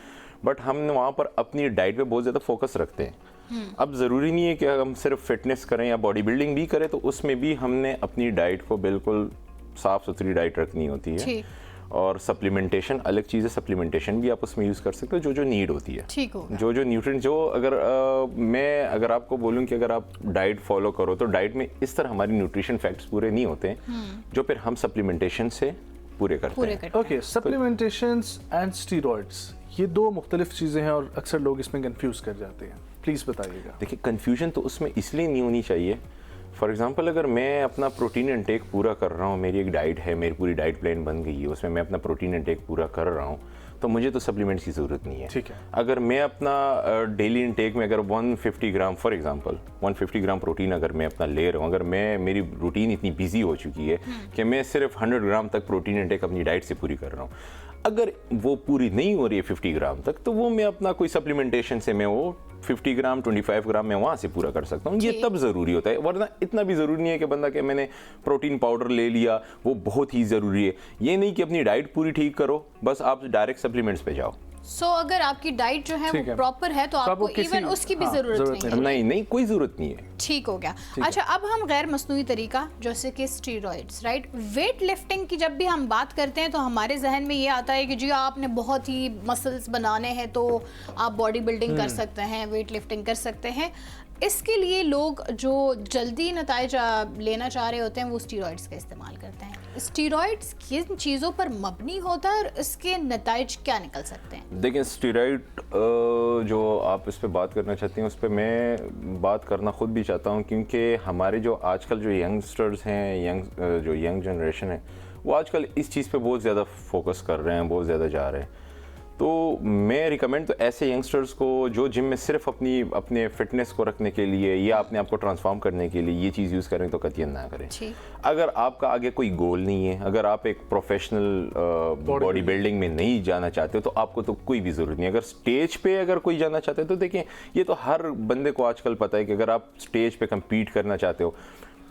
बट हम वहाँ पर अपनी डाइट पे बहुत ज़्यादा फोकस रखते हैं। अब ज़रूरी नहीं है कि हम सिर्फ फिटनेस करें या बॉडी बिल्डिंग भी करें, तो उसमें भी हमने अपनी डाइट को बिल्कुल साफ़ सुथरी डाइट रखनी होती है। और सप्लीमेंटेशन अलग चीज़ है, सप्लीमेंटेशन भी आप उसमें यूज़ कर सकते हो जो नीड होती है, ठीक होगा। जो न्यूट्रिएंट जो अगर आपको बोलूँ कि अगर आप डाइट फॉलो करो तो डाइट में इस तरह हमारी न्यूट्रिशन फैक्ट्स पूरे नहीं होते हैं, जो फिर हम सप्लीमेंटेशन से पूरे करते हैं। ओके, सप्लीमेंटेशंस एंड स्टीरॉइड्स, ये दो मुख्तलिफ चीज़ें हैं और अक्सर लोग इसमें कंफ्यूज कर जाते हैं, प्लीज़ बताइएगा। देखिए कन्फ्यूजन तो उसमें इसलिए नहीं होनी चाहिए। फॉर एग्जांपल अगर मैं अपना प्रोटीन इंटेक पूरा कर रहा हूँ, मेरी एक डाइट है, मेरी पूरी डाइट प्लान बन गई है, उसमें मैं अपना प्रोटीन इंटेक पूरा कर रहा हूँ, तो मुझे तो सप्लीमेंट्स की ज़रूरत नहीं है। ठीक है। अगर मैं अपना डेली इंटेक में अगर 150 ग्राम, फॉर एग्जांपल 150 ग्राम प्रोटीन अगर मैं अपना ले रहा हूँ, अगर मेरी रूटीन इतनी बिजी हो चुकी है कि मैं सिर्फ 100 ग्राम तक प्रोटीन इंटेक अपनी डाइट से पूरी कर रहा हूँ, अगर वो पूरी नहीं हो रही है 50 ग्राम तक, तो वो मैं अपना कोई सप्लीमेंटेशन से मैं वो 50 ग्राम 25 ग्राम मैं वहाँ से पूरा कर सकता हूँ। ये तब ज़रूरी होता है, वरना इतना भी ज़रूरी नहीं है कि बंदा कि मैंने प्रोटीन पाउडर ले लिया वो बहुत ही ज़रूरी है। ये नहीं कि अपनी डाइट पूरी ठीक करो बस आप डायरेक्ट सप्लीमेंट्स पे जाओ। सो अगर आपकी डाइट जो है वो प्रॉपर है तो आपको इवन उसकी भी जरूरत नहीं, कोई ज़रूरत नहीं है। ठीक हो गया। अच्छा अब हम गैर मसनूई तरीका जैसे कि स्टीरॉइड्स, राइट, वेट लिफ्टिंग की जब भी हम बात करते हैं तो हमारे जहन में ये आता है कि जी आपने बहुत ही मसल्स बनाने हैं तो आप बॉडी बिल्डिंग कर सकते हैं, वेट लिफ्टिंग कर सकते हैं। इसके लिए लोग जो जल्दी नताइज लेना चाह रहे होते हैं वो स्टीरॉइड्स का इस्तेमाल करते हैं। स्टीरॉइड्स किन चीज़ों पर मबनी होता है और इसके नताइज क्या निकल सकते हैं? देखिए स्टीरॉइड जो आप इस पे बात करना चाहती हैं उस पे मैं बात करना खुद भी चाहता हूँ, क्योंकि हमारे जो आजकल जो यंगस्टर्स हैं, जो यंग जनरेशन है, वो आजकल इस चीज़ पे बहुत ज़्यादा फोकस कर रहे हैं, बहुत ज़्यादा जा रहे हैं। तो मैं रिकमेंड तो ऐसे यंगस्टर्स को जो जिम में सिर्फ अपने फिटनेस को रखने के लिए या अपने आप को ट्रांसफॉर्म करने के लिए ये चीज़ यूज़ करें तो कतई ना करें। अगर आपका आगे कोई गोल नहीं है, अगर आप एक प्रोफेशनल बॉडी बिल्डिंग में नहीं जाना चाहते हो तो आपको तो कोई भी ज़रूरत नहीं है। अगर स्टेज पे अगर कोई जाना चाहते हो तो देखें ये तो हर बंदे को आजकल पता है कि अगर आप स्टेज पे कम्पीट करना चाहते हो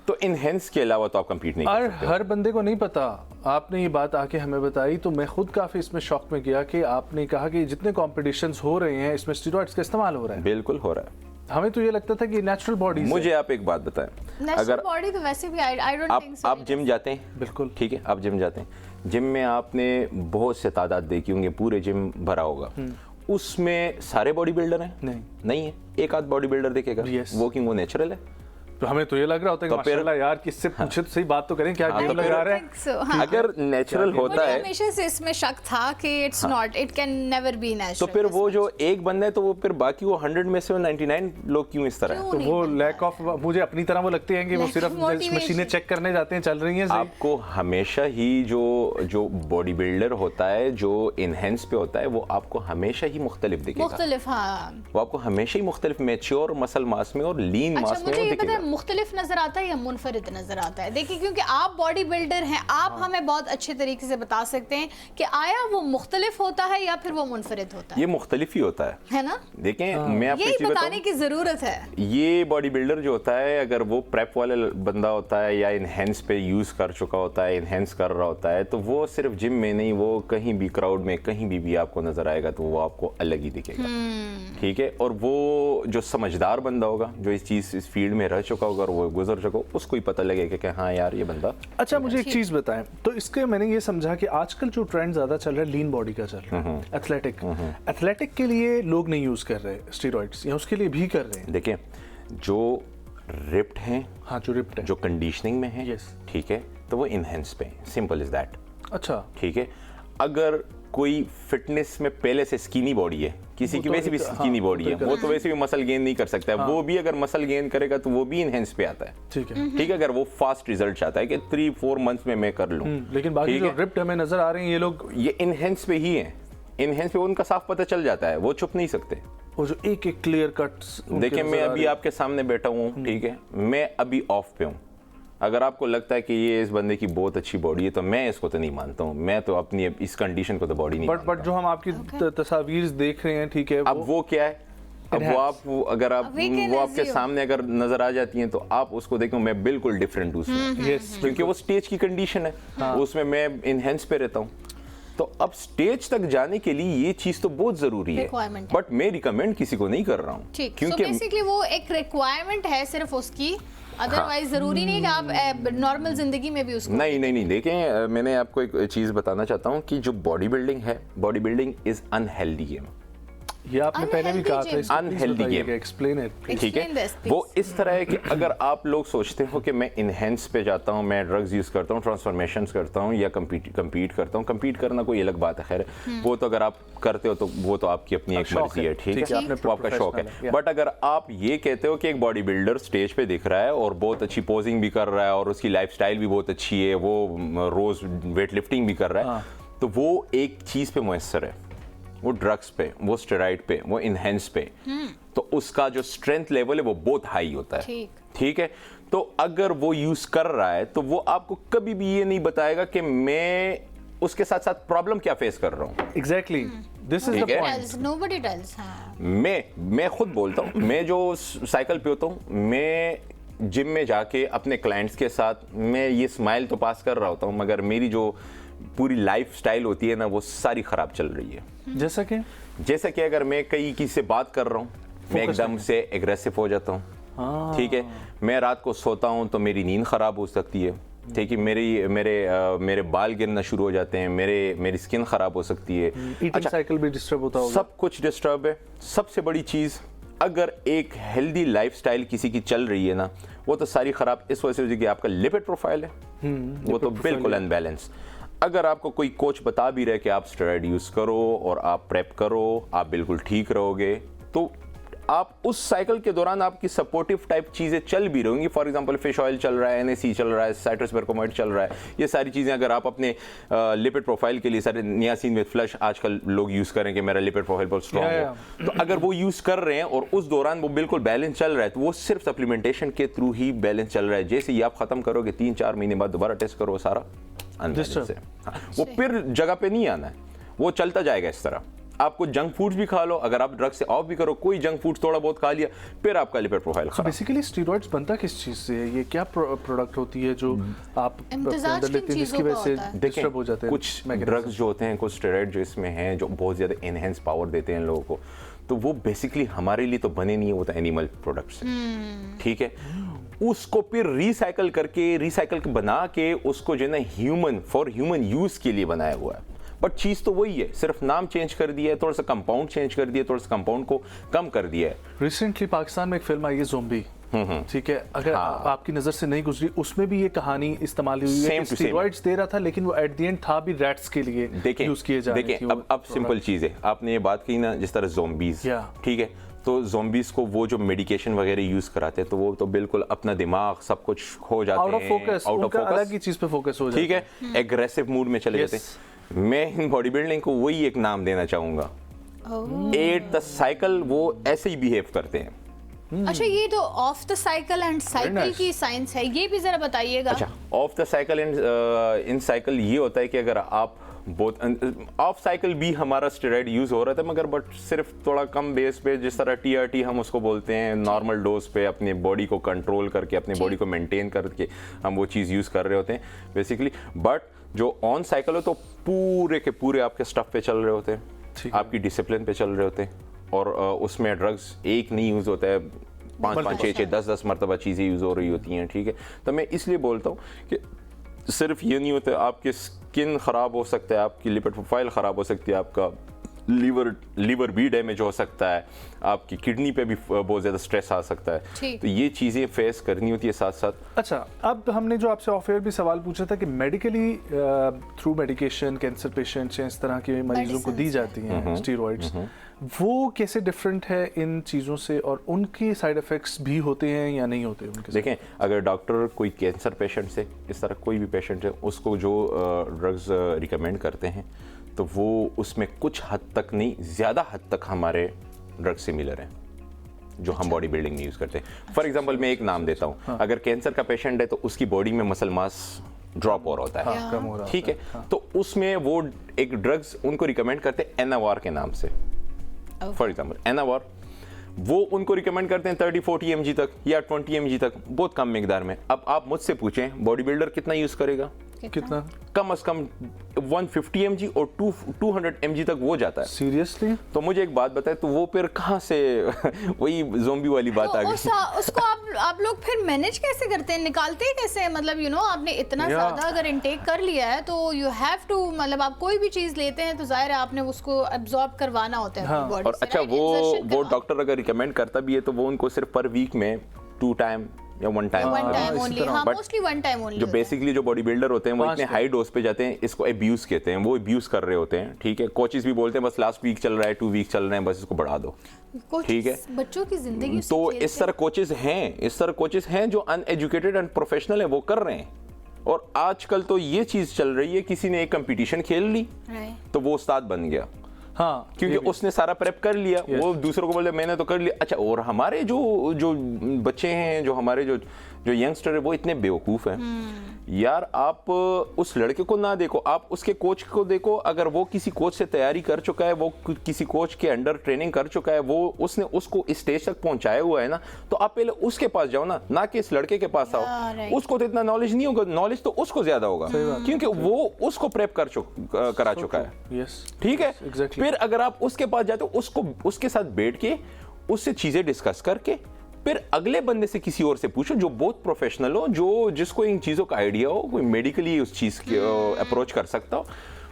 तो इनहेंस के अलावा तो आप कम्पीट नहीं कर सकते। हर बंदे को नहीं पता। आपने ये बात आके हमें बताई तो मैं खुद काफ़ी इसमें शॉक में गया कि आपने कहा कि जितने कॉम्पिटिशंस हो रहे हैं इसमें स्टीरॉइड्स का इस्तेमाल हो रहा है। बिल्कुल हो रहा है। हमें तो ये लगता था कि नेचुरल बॉडी। मुझे आप एक बात बताएं, अगर बॉडी तो वैसे भी आई डोंट थिंक सो। आप जिम जाते हैं, बिल्कुल ठीक है, आप जिम जाते हैं, जिम में आपने बहुत से तादाद देखी होंगे, पूरे जिम भरा होगा, उसमें सारे बॉडी बिल्डर हैं? नहीं है, एक आध बॉडी बिल्डर देखेगा वॉकिंग, वो नेचुरल है। तो हमें तो ये लग रहा होता है कि माशाल्लाह यार किससे पूछे तो सही बात तो करें, क्या गेम लगा रहे हैं। अगर नेचुरल होता है, हमेशा से इसमें शक था कि it's not, it can never be natural. तो फिर वो जो एक बंदा है तो वो फिर बाकी वो 100 में से 99 लोग क्यों इस तरह? तो वो लैक ऑफ, मुझे अपनी तरह वो लगते हैं कि वो सिर्फ मशीनें चेक करने जाते हैं, चल रही हैं। आपको हमेशा ही जो बॉडी बिल्डर होता है, जो इनहेंस पे होता है, वो आपको हमेशा ही मुख्तलिफ दिखेगा। मुख्तलिफ, हाँ, वो आपको हमेशा ही मुख्तलिफ मैच्योर मसल मास में और लीन मास में दिखेगा। मुख्तलिफ नजर आता है या मुनफरिद नजर आता है? देखिए, क्योंकि आप बॉडी बिल्डर हैं, आप हमें बहुत अच्छे तरीके से बता सकते हैं कि आया वो मुख्तलिफ होता है या फिर वो मुनफरिद होता ये मुख्तलिफ ही होता है ना? देखें, मैं आपको यही चीज़ बताने की जरूरत है। ये बॉडी बिल्डर जो होता है, अगर वो प्रेप वाले बंदा होता है या इनहेंस पे यूज कर चुका होता है, इनहेंस कर रहा होता है, तो वो सिर्फ जिम में नहीं, वो कहीं भी क्राउड में कहीं भी आपको नजर आएगा तो वो आपको अलग ही दिखेगा। ठीक है, और वो जो समझदार बंदा होगा, जो इस चीज इस फील्ड में रह चुका होगा और वो गुजर चुका, उसको ही पता लगेगा कि हाँ यार ये बंदा। अच्छा, मुझे एक चीज बताएं, तो इसके मैंने ये समझा कि आजकल जो ट्रेंड ज्यादा चल रहा है लीन बॉडी का चल रहा है, एथलेटिक के लिए लोग नहीं यूज कर रहे स्टेरॉइड्स, या उसके लिए भी कर रहे हैं? देखिए, जो रिप्ड हैं, हाँ, जो रिप्ड है, जो कंडीशनिंग में है, Yes. ठीक है, तो वो इनहेंस पे, सिंपल इज दैट। अच्छा, ठीक है, अगर कोई फिटनेस में पहले से स्किनी बॉडी है, किसी की वैसे भी स्किनी बॉडी है, वो तो वैसे भी मसल गेन नहीं कर सकता है, वो भी अगर मसल गेन करेगा तो वो भी इनहेंस पे आता है। ठीक है, ठीक है, अगर वो फास्ट रिजल्ट चाहता है कि 3-4 मंथ्स में मैं कर लूं, लेकिन बाकी जो रिप्ड हमें नजर आ रहे हैं ये लोग, ये इनहेंस पे ही है। इनहेंस पे उनका साफ पता चल जाता है, वो छुप नहीं सकते। वो जो एक एक क्लियर कट्स। देखिए, मैं अभी आपके सामने बैठा हूँ, ठीक है, मैं अभी ऑफ पे हूँ। अगर आपको लगता है कि ये इस बंदे की बहुत अच्छी बॉडी है, तो मैं इसको तो नहीं मानता हूँ, मैं तो अपनी इस कंडीशन को तो बॉडी नहीं मानता। बट जो हम आपकी तस्वीर देख रहे हैं, ठीक है, अब वो क्या है, अब वो अगर आप वो आपके सामने अगर नजर आ जाती हैं तो आप उसको देखो, मैं बिल्कुल डिफरेंट हूँ उसमें, क्योंकि वो स्टेज की कंडीशन है, उसमें मैं इनहेंस पे रहता हूँ। तो अब स्टेज तक जाने के लिए ये चीज तो बहुत जरूरी है, बट मैं रिकमेंड किसी को नहीं कर रहा हूँ, क्योंकि बेसिकली वो एक रिक्वायरमेंट है सिर्फ उसकी, अदरवाइज जरूरी नहीं कि आप नॉर्मल जिंदगी में भी उसको। नहीं, देखें, मैंने आपको एक चीज बताना चाहता हूँ कि जो बॉडी बिल्डिंग है, body building is unhealthy game. ये आपने पहले भी कहा था, अनहेल्दी गेम, एक्सप्लेन इट। ठीक है, वो इस तरह है कि अगर आप लोग सोचते हो कि मैं इनहेंस पे जाता हूँ, मैं ड्रग्स यूज करता हूँ, ट्रांसफॉर्मेशंस करता हूँ या कम्पीट करता हूँ, कम्पीट करना कोई अलग बात है, खैर वो तो अगर आप करते हो तो वो तो आपकी अपनी एक मर्जी है, ठीक है, वो आपका शौक है। बट अगर आप ये कहते हो कि एक बॉडी बिल्डर स्टेज पे दिख रहा है और बहुत अच्छी पोजिंग भी कर रहा है और उसकी लाइफस्टाइल भी बहुत अच्छी है, वो रोज वेट लिफ्टिंग भी कर रहा है, तो वो एक चीज पे मुयस्सर है, वो ड्रग्स पे, वो स्टेरॉइड पे, वो इनहेंस पे, तो उसका जो स्ट्रेंथ लेवल है वो बहुत हाई होता है। ठीक है, तो अगर वो यूज कर रहा है तो वो आपको कभी भी ये नहीं बताएगा कि मैं उसके साथ साथ प्रॉब्लम क्या फेस कर रहा हूँ। Exactly, this is the point. Nobody tells. मैं खुद बोलता हूँ, मैं जो साइकिल पे होता हूँ, मैं जिम में जाके अपने क्लाइंट्स के साथ मैं ये स्माइल तो पास कर रहा होता हूँ, मगर मेरी जो पूरी लाइफ स्टाइल होती है ना, वो सारी खराब चल रही है। जैसा कि अगर मैं कहीं किसी से बात कर रहा हूँ, मैं एकदम से एग्रेसिव हो जाता हूँ। ठीक है, मैं रात को सोता हूँ तो मेरी नींद खराब हो सकती है। ठीक है, मेरे बाल गिरना शुरू हो जाते हैं, मेरी स्किन खराब हो सकती है, ईटिंग साइकिल भी डिस्टर्ब होता होगा, सब कुछ डिस्टर्ब है। सबसे बड़ी चीज, अगर एक हेल्दी लाइफस्टाइल किसी की चल रही है ना, वो तो सारी खराब इस वजह से कि आपका लिपिड प्रोफाइल है, वो तो बिल्कुल अनबैलेंस। अगर आपको कोई कोच बता भी रहे कि आप स्टेरॉइड यूज करो और आप प्रेप करो, आप बिल्कुल ठीक रहोगे, तो आप उस साइकिल के दौरान आपकी सपोर्टिव टाइप चीजें चल भी रहेंगी। फॉर एग्जांपल फिश ऑयल चल रहा है, NAC चल रहा है, साइट्रस बेरकोमाइड चल रहा है, ये सारी चीजें अगर आप अपने लिपिड प्रोफाइल के लिए सारे नियासिन विद फ्लश आजकल लोग यूज करें कि मेरा लिपिड प्रोफाइल बहुत स्ट्रॉन्ग हो, तो अगर वो यूज कर रहे हैं और उस दौरान वो बिल्कुल बैलेंस चल रहा है, तो वो सिर्फ सप्लीमेंटेशन के थ्रू ही बैलेंस चल रहा है। जैसे ही आप खत्म करोगे 3-4 महीने बाद दोबारा टेस्ट करो, सारा अनबैलेंस है। वो फिर जगह पे नहीं आना है, वो चलता जाएगा इस तरह। आपको जंक फूड्स भी खा लो, अगर आप ड्रग से ऑफ भी करो, कोई जंक फूड थोड़ा बहुत खा लिया, फिर आपका लिपिड प्रोफाइल खराब। बेसिकली स्टेरॉइड्स बनता किस चीज से है? ये क्या प्रोडक्ट होती है जो आप अंदर लेते हैं जिसकी वजह से डिस्टर्ब हो जाते हैं? कुछ ड्रग्स जो होते हैं, कुछ स्टेरॉइड जो इसमें हैं, जो बहुत ज्यादा एनहेंस पावर देते हैं लोगों को, तो वो बेसिकली हमारे लिए तो बने नहीं है, वो तो एनिमल प्रोडक्ट्स हैं। ठीक है, उसको फिर रिसाइकल बना के उसको जो है ना फॉर ह्यूमन यूज के लिए बनाया हुआ है। बट चीज तो वही है, सिर्फ नाम चेंज कर दिया है, थोड़ा सा कंपाउंड चेंज कर दिया, थोड़ा सा कंपाउंड को कम कर दिया है। रिसेंटली पाकिस्तान में एक फिल्म आई है ज़ोंबी, ठीक है, अगर आपकी नजर से नहीं गुजरी, उसमें भी ये कहानी इस्तेमाल हुई है कि स्टेरॉइड्स दे रहा था, लेकिन वो एट द एंड था भी रैट्स के लिए यूज किए जा रहे थे। अब सिंपल चीज है, आपने ये बात की ना, जिस तरह ज़ोंबीज, ठीक है, तो ज़ोंबीज को वो जो मेडिकेशन वगैरह यूज कराते हैं, तो वो तो बिल्कुल अपना दिमाग सब कुछ खो जाते हैं, आउट ऑफ फोकस, अलग ही चीज पे फोकस हो जाते हैं, ठीक है, एग्रेसिव मूड में चले जाते हैं। मैं इन बॉडी बिल्डिंग को वही एक नाम देना चाहूंगा, एट द साइकिल, वो ऐसे ही बिहेव करते हैं। अच्छा, ये तो of the cycle and cycle की साइंस है, ये भी जरा बताइएगा। अच्छा, of the cycle and in cycle ये होता है कि अगर आप बहुत ऑफ साइकिल भी हमारा स्टेरॉइड यूज हो रहा था, मगर बट सिर्फ थोड़ा कम बेस पे, जिस तरह TRT हम उसको बोलते हैं, नॉर्मल डोज पे अपने बॉडी को कंट्रोल करके, अपने बॉडी को मेंटेन करके हम वो चीज़ यूज कर रहे होते हैं बेसिकली। बट जो ऑन साइकिल हो तो पूरे के पूरे आपके स्टफ पे चल रहे होते हैं, आपकी डिसिप्लिन पे चल रहे होते हैं, और उसमें ड्रग्स एक नहीं यूज होता है, 5-5, 6-6, 10-10 मरतबा चीज़ें यूज हो रही होती हैं, ठीक है। तो मैं इसलिए बोलता हूँ कि सिर्फ ये नहीं होता, आपके स्किन ख़राब हो सकता है, आपकी लिपिड प्रोफाइल ख़राब हो सकती है, आपका लीवर भी डैमेज हो सकता है, आपकी किडनी पे भी बहुत ज़्यादा स्ट्रेस आ सकता है, तो ये चीज़ें फेस करनी होती है साथ साथ। अच्छा, अब हमने जो आपसे ऑफ एयर भी सवाल पूछा था कि medically through medication cancer patients या इस तरह के मरीजों को दी जाती हैं स्टीरॉइड्स, वो कैसे डिफरेंट है इन चीज़ों से, और उनके साइड इफ़ेक्ट्स भी होते हैं या नहीं होते उनके? देखें, अगर डॉक्टर कोई कैंसर पेशेंट से, इस तरह कोई भी पेशेंट है, उसको जो ड्रग्स रिकमेंड करते हैं तो वो उसमें कुछ हद तक नहीं, ज़्यादा हद तक हमारे ड्रग सिमिलर हैं जो हम बॉडी बिल्डिंग में यूज़ करते हैं। फॉर एग्जांपल मैं एक नाम देता हूँ, अगर कैंसर का पेशेंट है तो उसकी बॉडी में मसल मास ड्रॉप हो रहा होता है, कम हो रहा ठीक है, तो उसमें वो एक ड्रग्स उनको रिकमेंड करते हैं एनावार के नाम से। फॉर एग्जाम्पल एनावार, वो उनको रिकमेंड करते हैं 30-40 mg तक या 20 mg तक, बहुत कम मिकदार में। अब आप मुझसे पूछें बॉडी बिल्डर कितना यूज़ करेगा? कितना? कम से कम 150 mg और 200 mg तक वो जाता है। सीरियसली? तो मुझे एक बात बताए, तो वो फिर कहाँ से वही ज़ोंबी वाली बात तो आ गई। उसको आप लोग फिर मैनेज कैसे करते हैं, निकालते हैं कैसे? मतलब आपने इतना ज़्यादा अगर इनटेक कर लिया है तो यू हैव टू, मतलब आप कोई भी चीज़ लेते हैं तो जाहिर है आपने उसको एब्जॉर्ब करवाना होता है अपनी बॉडी और से। अच्छा, वो डॉक्टर अगर रिकमेंड करता भी है तो वो उनको सिर्फ पर वीक में 2 टाइम या 1 टाइम ओनली, हाँ, मोस्टली 1 टाइम ओनली। जो बेसिकली जो बॉडी बिल्डर होते हैं वो इतने हाई डोज पे जाते हैं, इसको एब्यूज कहते हैं, वो एब्यूज कर रहे होते हैं, ठीक है। कोचेस भी बोलते हैं बस लास्ट वीक चल रहा है, 2 वीक चल रहे हैं, बस इसको बढ़ा दो, ठीक है। बच्चों की जिंदगी तो इस तरह कोचेस हैं जो अनएजुकेटेड एंड प्रोफेशनल है, वो कर रहे हैं। और आजकल तो ये चीज चल रही है, किसी ने एक कंपटीशन खेल ली तो वो उस्ताद बन गया, हाँ, क्योंकि उसने सारा प्रेप कर लिया, वो दूसरों को बोले मैंने तो कर लिया। अच्छा, और हमारे जो बच्चे हैं, जो हमारे जो यंगस्टर है, वो इतने बेवकूफ़ हैं यार। आप उस लड़के को ना देखो, आप उसके कोच को देखो। अगर वो किसी कोच से तैयारी कर चुका है, वो किसी कोच के अंडर ट्रेनिंग कर चुका है, वो उसने उसको इस स्टेज तक पहुंचाया हुआ है ना, तो आप पहले उसके पास जाओ ना कि इस लड़के के पास आओ। उसको तो इतना नॉलेज नहीं होगा, नॉलेज तो उसको ज्यादा होगा, क्योंकि वो उसको प्रेप करा चुका है, ठीक है। फिर अगर आप उसके पास जाते हो, उसके साथ बैठ के उससे चीजें डिस्कस करके फिर अगले बंदे से किसी और से पूछो जो बहुत प्रोफेशनल हो, जिसको इन चीज़ों का आइडिया हो, कोई मेडिकली उस चीज़ की अप्रोच कर सकता हो।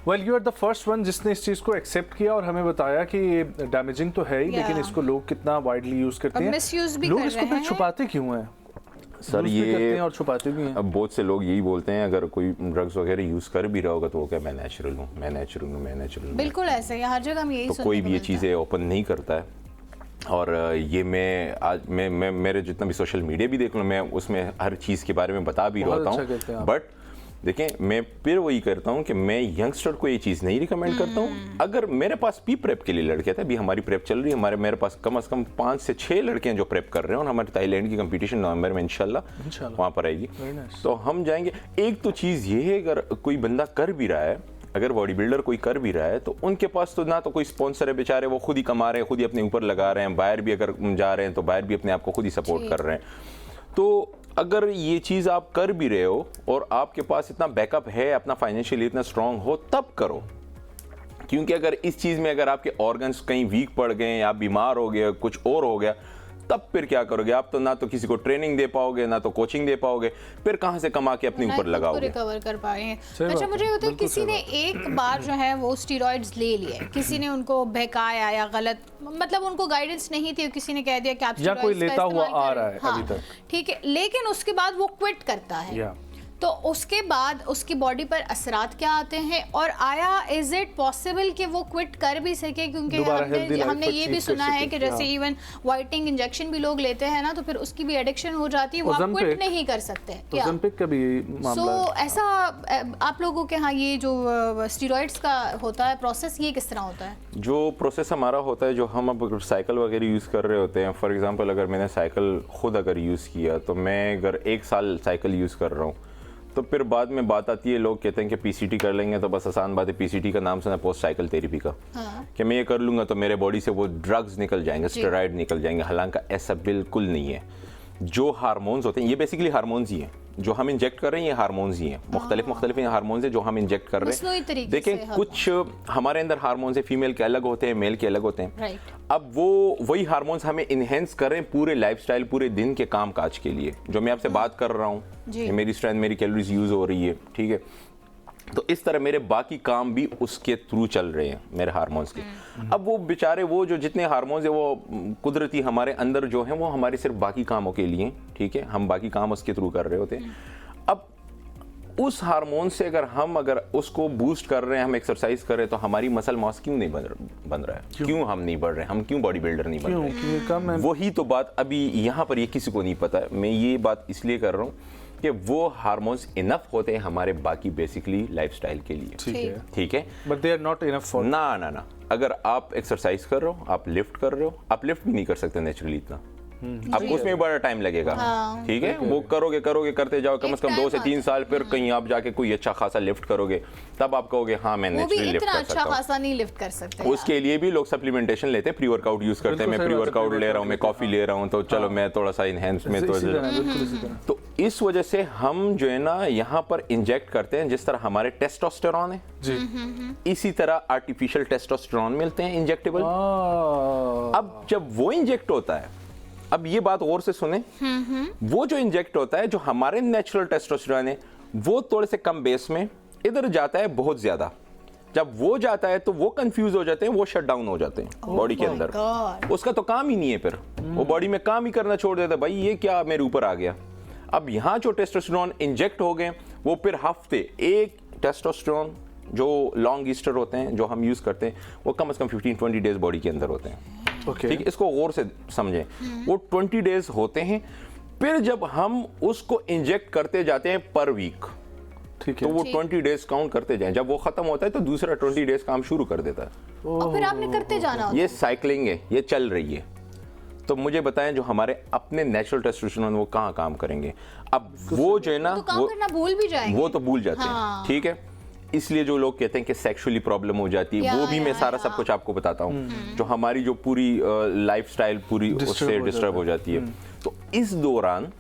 Well, you are the first one जिसने इस चीज़ को एक्सेप्ट किया और हमें बताया कि ये डैमेजिंग तो है ही, लेकिन इसको लोग कितना वाइडली यूज करते हैं, लोग इसको फिर छुपाते क्यों हैं? सर ये और छुपाते भी हैं। अब बहुत से लोग यही बोलते हैं, अगर कोई ड्रग्स वगैरह यूज कर भी रहा होगा तो वो क्या, मैं नेचुरल हूँ। बिल्कुल ऐसे हर जगह हम यही तो कोई भी ये चीज़ें ओपन नहीं करता है। और ये मैं मेरे जितना भी सोशल मीडिया भी देख लूँ, मैं उसमें हर चीज़ के बारे में बता भी रहता हूँ। बट देखें, मैं फिर वही करता हूँ कि मैं यंगस्टर को ये चीज़ नहीं रिकमेंड करता हूँ। अगर मेरे पास भी प्रेप के लिए लड़के थे, अभी हमारी प्रेप चल रही है, मेरे पास कम से कम 5 से 6 लड़के हैं जो प्रेप कर रहे हैं, और हमारे थाईलैंड की कंपटीशन नवंबर में इंशाल्लाह वहाँ पर आएगी, तो हम जाएंगे। एक तो चीज़ ये है, अगर कोई बंदा कर भी रहा है, अगर बॉडी बिल्डर कोई कर भी रहा है, तो उनके पास तो ना तो कोई स्पॉन्सर है, बेचारे वो खुद ही कमा रहे हैं, खुद ही अपने ऊपर लगा रहे हैं, बाहर भी अगर जा रहे हैं तो बाहर भी अपने आप को खुद ही सपोर्ट कर रहे हैं। तो अगर ये चीज़ आप कर भी रहे हो और आपके पास इतना बैकअप है, अपना फाइनेंशियली इतना स्ट्रांग हो, तब करो। क्योंकि अगर इस चीज़ में अगर आपके ऑर्गन्स कहीं वीक पड़ गए, आप बीमार हो गए, कुछ और हो गया, तब फिर क्या करोगे? आप तो ना तो किसी को ट्रेनिंग दे पाओगे, ना तो कोचिंग दे पाओगे, फिर कहाँ से कमा के अपने ऊपर लगाओगे? रिकवर कर पाएंगे। अच्छा, मुझे होता है किसी ने एक बार जो है वो स्टीरॉइड्स ले लिए, किसी ने उनको बहकाया या गलत, मतलब उनको गाइडेंस नहीं थी, किसी ने कह दिया कि आप या कोई लेता हुआ आ रहा है अभी तक, ठीक है, लेकिन उसके बाद वो क्विट करता है, तो उसके बाद उसकी बॉडी पर असरात क्या आते हैं, और आया इज इट पॉसिबल कि वो क्विट कर भी सके, क्योंकि दोबारा healthy life हमने ये भी achieve कर सुना है सके, कि जैसे हाँ। इवन वाइटनिंग इंजेक्शन भी लोग लेते हैं ना, तो फिर उसकी भी एडिक्शन हो जाती है, वो आप क्विट Ozempic- नहीं कर सकते। ओज़ेम्पिक का भी मामला सो है। ऐसा आप लोगों के यहाँ ये जो स्टीरॉइड्स का होता है प्रोसेस, ये किस तरह होता है? जो प्रोसेस हमारा होता है, जो हम अब साइकिल वगैरह यूज़ कर रहे होते हैं, फॉर एग्जांपल अगर मैंने साइकिल खुद अगर यूज़ किया, तो मैं अगर 1 साल साइकिल यूज़ कर रहा हूँ, तो फिर बाद में बात आती है, लोग कहते हैं कि पीसीटी कर लेंगे, तो बस आसान बात है, पीसीटी का नाम सुना, पोस्ट साइकिल थेरेपी का, कि मैं ये कर लूँगा तो मेरे बॉडी से वो ड्रग्स निकल जाएंगे, स्टेरॉइड निकल जाएंगे। हालांकि ऐसा बिल्कुल नहीं है। जो हार्मोन्स होते हैं, ये बेसिकली हार्मोन्स ही हैं जो हम इंजेक्ट कर रहे हैं, ये हार्मोन्स ही हैं, मुख्तलिफ हार्मोन्स हैं जो हम इंजेक्ट कर रहे हैं। देखें, कुछ हमारे अंदर हार्मोन्स है, फीमेल के अलग होते हैं, मेल के अलग होते हैं। अब वो वही हार्मोन्स हमें इन्हेंस कर रहे हैं पूरे लाइफस्टाइल, पूरे दिन के काम काज के लिए। जो मैं आपसे बात कर रहा हूँ, मेरी स्ट्रेंथ, मेरी कैलोरीज यूज हो रही है, ठीक है, तो इस तरह मेरे बाकी काम भी उसके थ्रू चल रहे हैं, मेरे हार्मोन्स के। अब वो बेचारे, वो जो जितने हार्मोन्स है वो कुदरती हमारे अंदर जो हैं, वो हमारे सिर्फ बाकी कामों के लिए, ठीक है, हम बाकी काम उसके थ्रू कर रहे होते हैं। अब उस हार्मोन से अगर उसको बूस्ट कर रहे हैं, हम एक्सरसाइज कर रहे हैं, तो हमारी मसल मास क्यों नहीं बन रहा है? क्यों हम नहीं बढ़ रहे हैं? हम क्यों बॉडी बिल्डर नहीं बन रहे हैं? वही तो बात अभी यहाँ पर ये किसी को नहीं पता है। मैं ये बात इसलिए कर रहा हूँ कि वो हार्मोन्स इनफ होते हैं हमारे बाकी बेसिकली लाइफस्टाइल के लिए, ठीक है, but they are not enough for ना। अगर आप एक्सरसाइज कर रहे हो, आप लिफ्ट कर रहे हो, आप लिफ्ट भी नहीं कर सकते नेचुरली इतना, आपको उसमें बड़ा टाइम लगेगा, ठीक है, वो करोगे करते जाओ, कम से कम 2 से 3 साल, फिर कहीं आप जाके कोई अच्छा खासा लिफ्ट करोगे, तब आप कहोगे हाँ मैं नेचुरली लिफ्ट कर सकता हूं। अच्छा खासा नहीं लिफ्ट कर सकते। उसके लिए भी लोग सप्लीमेंटेशन लेते हैं, प्री वर्कआउट यूज करते हैं। मैं प्री वर्कआउट ले रहा हूँ, मैं कॉफी ले रहा हूँ, तो चलो मैं थोड़ा सा इनहेंस में, तो इस वजह से हम जो है ना यहाँ पर इंजेक्ट करते हैं, जिस तरह हमारे टेस्टोस्टेरॉन है जी, इसी तरह आर्टिफिशियल टेस्टोस्टेरॉन मिलते हैं इंजेक्टेबल। अब जब वो इंजेक्ट होता है, अब ये बात गौर से सुने, वो जो इंजेक्ट होता है, जो हमारे नेचुरल टेस्टोस्टेरॉन है, वो थोड़े से कम बेस में इधर जाता है बहुत ज्यादा। जब वो जाता है तो वो कंफ्यूज हो जाते हैं, वो शट डाउन हो जाते हैं बॉडी के अंदर। उसका तो काम ही नहीं है, फिर वो बॉडी में काम ही करना छोड़ देता है, भाई ये क्या मेरे ऊपर आ गया। अब यहाँ जो टेस्टोस्टेरॉन इंजेक्ट हो गए, वो फिर हफ्ते एक टेस्टोस्टेरॉन जो लॉन्ग ईस्टर होते हैं, जो हम यूज करते हैं, वो कम से कम 15-20 डेज बॉडी के अंदर होते हैं। ठीक है, इसको गौर से समझें, वो 20 डेज होते हैं। फिर जब हम उसको इंजेक्ट करते जाते हैं पर वीक, ठीक है, तो वो 20 डेज काउंट करते जाएं। जब वो खत्म होता है तो दूसरा 20 डेज काम शुरू कर देता है, और फिर आपने करते जाना होता है। ये साइकिलिंग है, ये चल रही है। तो मुझे बताएं, जो हमारे अपने नेचुरल टेस्टोस्टेरोन वो कहाँ काम करेंगे? अब वो जो है ना, तो काम करना भूल भी जाएंगे, वो तो भूल जाते हैं, ठीक है। इसलिए जो लोग कहते हैं कि सेक्सुअली प्रॉब्लम हो जाती है, वो भी मैं सारा सब कुछ आपको बताता हूँ, जो हमारी जो पूरी लाइफस्टाइल पूरी उससे डिस्टर्ब हो जाती है। तो इस दौरान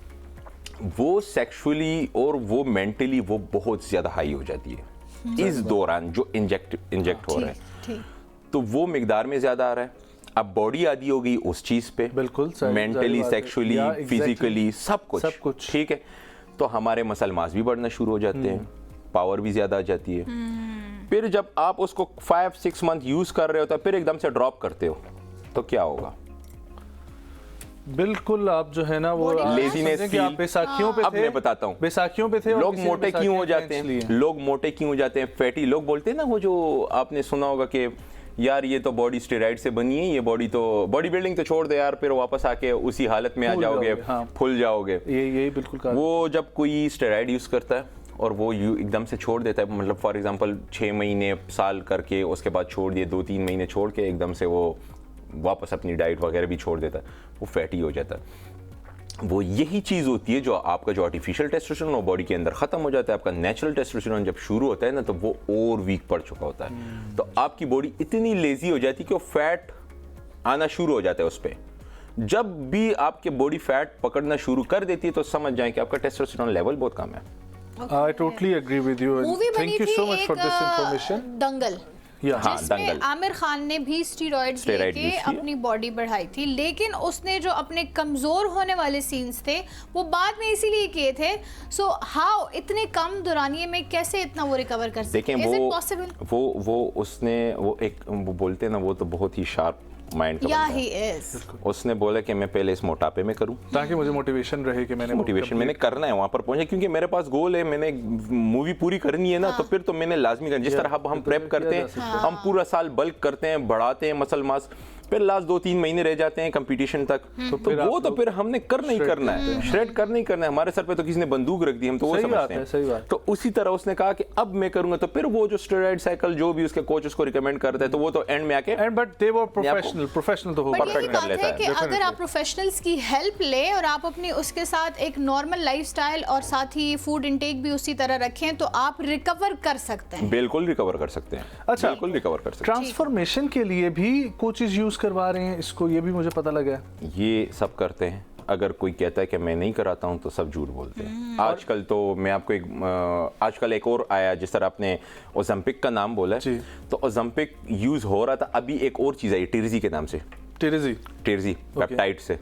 वो सेक्सुअली और वो मेंटली वो बहुत ज्यादा हाई हो जाती है इस दौरान जो इंजेक्ट हो रहा है, तो वो मिकदार में ज्यादा आ रहा है। अब बॉडी आदि हो गई उस चीज पे, बिल्कुल, मेंटली, सेक्सुअली, फिजिकली, सब कुछ, ठीक है। तो हमारे मसल मास भी बढ़ना शुरू हो जाते हैं, पावर भी ज्यादा आ जाती है। फिर जब आप उसको 5-6 मंथ यूज कर रहे हो, तो फिर एकदम से ड्रॉप करते हो, तो क्या होगा? बिल्कुल, आप जो है ना वो लेजीनेस कि आप बैसाखियों पे थे। अब मैं बताता हूँ, बैसाखियों पे थे। लोग मोटे क्यों हो जाते हैं? लोग मोटे क्यों हो जाते हैं? फैटी लोग बोलते हैं ना, वो जो आपने सुना होगा कि यार ये तो बॉडी स्टेरॉइड से बनी है, ये बॉडी तो बॉडी बिल्डिंग तो छोड़ दे यार, फिर वापस आके उसी हालत में आ जाओगे, फुल जाओगे। यही बिल्कुल वो जब कोई स्टेरॉइड यूज करता है और वो एकदम से छोड़ देता है, मतलब फॉर एग्जांपल 6 महीने साल करके उसके बाद छोड़ दिए, 2-3 महीने छोड़ के एकदम से वो वापस अपनी डाइट वगैरह भी छोड़ देता है, वो फैटी हो जाता है। वो यही चीज़ होती है जो आपका जो आर्टिफिशियल टेस्टोस्टेरोन वो बॉडी के अंदर ख़त्म हो जाता है। आपका नेचुरल टेस्टोस्टेरोन जब शुरू होता है ना, तो वो और वीक पड़ चुका होता है। तो आपकी बॉडी इतनी लेजी हो जाती है कि वो फैट आना शुरू हो जाता है उस पर। जब भी आपके बॉडी फैट पकड़ना शुरू कर देती है, तो समझ जाए कि आपका टेस्टोस्टेरोन लेवल बहुत कम है। I totally agree with you. Thank you so much for this information. दंगल, जिसमें आमिर खान ने भी स्टेरॉइड्स लेके अपनी बॉडी बढ़ाई थी, लेकिन उसने जो अपने कमजोर होने वाले सीन्स थे वो बाद में इसीलिए किए थे। सो हाउ इतने कम दुरानिये में कैसे इतना वो रिकवर कर सकते हैं? देखें, वो उसने वो एक वो बोलते हैं ना, वो तो बहुत ही शार्प माइंड का या बनता ही है। इज उसने बोला कि मैं पहले इस मोटापे में करूं, ताकि मुझे मोटिवेशन रहे कि मैंने करना है, वहां पर पहुंचे, क्योंकि मेरे पास गोल है, मैंने मूवी पूरी करनी है ना, तो फिर तो मैंने लाजमी करना। जिस तरह हम प्रेप करते हैं, हम पूरा साल बल्क करते हैं, बढ़ाते हैं मसल मास, फिर लास्ट 2-3 महीने रह जाते हैं कंपटीशन तक, तो वो तो फिर हमने करना ही करना है, श्रेड करना ही करना है। हमारे सर पे तो किसी ने बंदूक रख दी, हम तो वो समझते हैं। सही बात। तो उसी तरह उसने कहा कि अब मैं करूंगा, तो फिर वो जो स्टेरॉइड साइकिल जो भी उसके कोच उसको रिकमेंड करता है, तो वो तो एंड में आके and but they were professional तो हो बट यही perfect कर बात लेता है है, कि अगर आप प्रोफेशनल्स की हेल्प ले और आप अपनी उसके साथ एक नॉर्मल लाइफस्टाइल और साथ ही फूड इनटेक भी उसी तरह रखें, तो आप रिकवर कर सकते हैं। बिल्कुल रिकवर कर सकते हैं। अच्छा, बिल्कुल रिकवर कर सकते हैं। ट्रांसफॉर्मेशन के लिए भी कोचेस यूज करवा रहे हैं इसको, ये भी मुझे पता लगा है। ये सब करते हैं। अगर कोई कहता है कि मैं नहीं कराता हूं तो सब झूठ बोलते हैं। आजकल तो मैं आपको आजकल एक और आया, जिस तरह आपने ओलंपिक का नाम बोला है, तो ओलंपिक यूज हो रहा था। अभी एक और चीज आई टिर्जी के नाम से, टिर्जी पेप्टाइड से,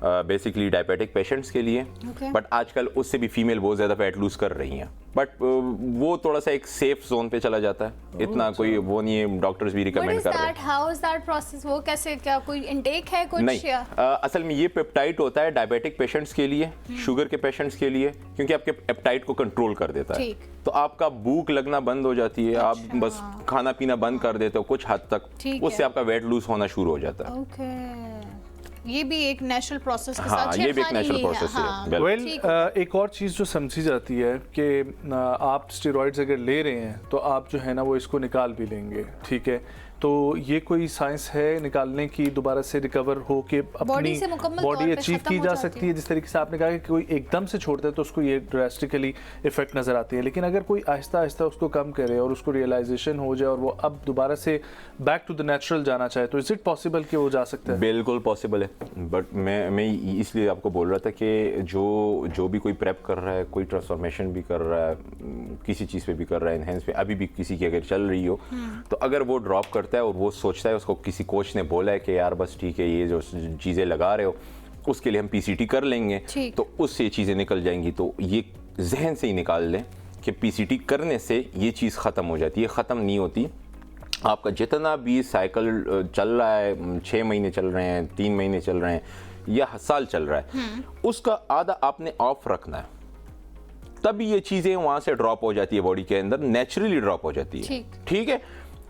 बेसिकली डायबिटिक पेशेंट्स के लिए। बट आजकल उससे भी फीमेल बहुत ज्यादा फैट लूज कर रही हैं, बट वो थोड़ा सा एक सेफ जोन पे चला जाता है। इतना कोई वो नहीं है, डॉक्टर्स भी रिकमेंड कर रहे हैं। How is that process? वो कैसे, क्या कोई इनटेक है कुछ? नहीं, असल में ये पेप्टाइड होता है डायबिटिक पेशेंट्स के लिए, शुगर के पेशेंट्स के लिए, क्योंकि आपके पेप्टाइड को कंट्रोल कर देता है। तो आपका भूख लगना बंद हो जाती है, आप बस खाना पीना बंद कर देते हो कुछ हद तक, उससे आपका वेट लूज होना शुरू हो जाता है। ओके, ये भी एक नेचुरल प्रोसेस के हाँ, साथ ये भी एक नेचुरल प्रोसेस है। वेल, एक और चीज़ जो समझी जाती है कि आप स्टेरॉइड्स अगर ले रहे हैं तो आप जो है ना वो इसको निकाल भी लेंगे, ठीक है? तो ये कोई साइंस है निकालने की, दोबारा से रिकवर हो के अपनी बॉडी अचीव की जा सकती है? जिस तरीके से आपने कहा कि कोई एकदम से छोड़ता है तो उसको ये ड्रास्टिकली इफेक्ट नज़र आती है, लेकिन अगर कोई आहिस्ता आहिस्ता उसको कम करे और उसको रियलाइजेशन हो जाए और वो अब दोबारा से बैक टू द नेचुरल जाना चाहे, तो इज इट पॉसिबल कि वो जा सकता है? बिल्कुल पॉसिबल है। बट मैं इसलिए आपको बोल रहा था कि जो भी कोई प्रेप कर रहा है, कोई ट्रांसफॉर्मेशन भी कर रहा है, किसी चीज़ पे भी कर रहा है, एनहेंस पे अभी भी किसी की अगर चल रही हो, तो अगर वो ड्रॉप करता है और वो सोचता है, उसको किसी कोच ने बोला है कि यार बस ठीक है, ये जो चीज़ें लगा रहे हो उसके लिए हम पीसीटी कर लेंगे, तो उससे ये चीज़ें निकल जाएंगी। तो ये जहन से ही निकाल लें कि पीसीटी करने से ये चीज़ ख़त्म हो जाती है। ख़त्म नहीं होती। आपका जितना भी साइकिल चल रहा है, 6 महीने चल रहे हैं, 3 महीने चल रहे हैं या साल चल रहा है, उसका आधा आपने ऑफ रखना है, तभी ये चीज़ें वहाँ से ड्रॉप हो जाती है, बॉडी के अंदर नेचुरली ड्रॉप हो जाती है। ठीक है?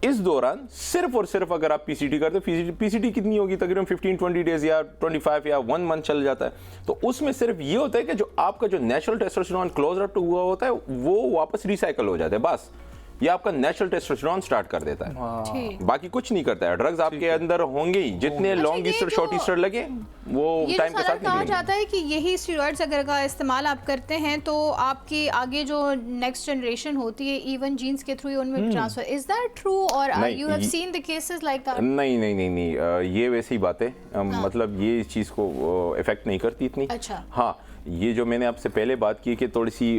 इस दौरान सिर्फ और सिर्फ अगर आप पीसीटी करते हो, पीसीटी कितनी होगी, तकरीबन 15-20 डेज या 25 या 1 मंथ चल जाता है, तो उसमें सिर्फ ये होता है कि जो आपका जो नेचुरल टेस्टोस्टेरोन क्लोज अप हुआ होता है वो वापस रिसाइकल हो जाता है, बस ये आपका नेचुरल टेस्टोस्टेरोन स्टार्ट कर देता है, बाकी कुछ नहीं करता है। ड्रग्स आपके अंदर होंगे ही, जितने लॉन्ग ईस्टर शॉर्ट ईस्टर लगे वो टाइम के साथ कहा जाता है कि यही स्टेरॉइड्स अगर का इस्तेमाल आप करते हैं तो आपकी आगे जो नेक्स्ट जनरेशन होती है इवन जीन्स के थ्रू उनमें ट्रांसफर, इज दैट ट्रू और you have seen the cases like that? नहीं, ये वैसी बात है, मतलब ये इस चीज़ को इफेक्ट नहीं करती इतनी। अच्छा। हाँ, ये जो मैंने आपसे पहले बात की कि थोड़ी सी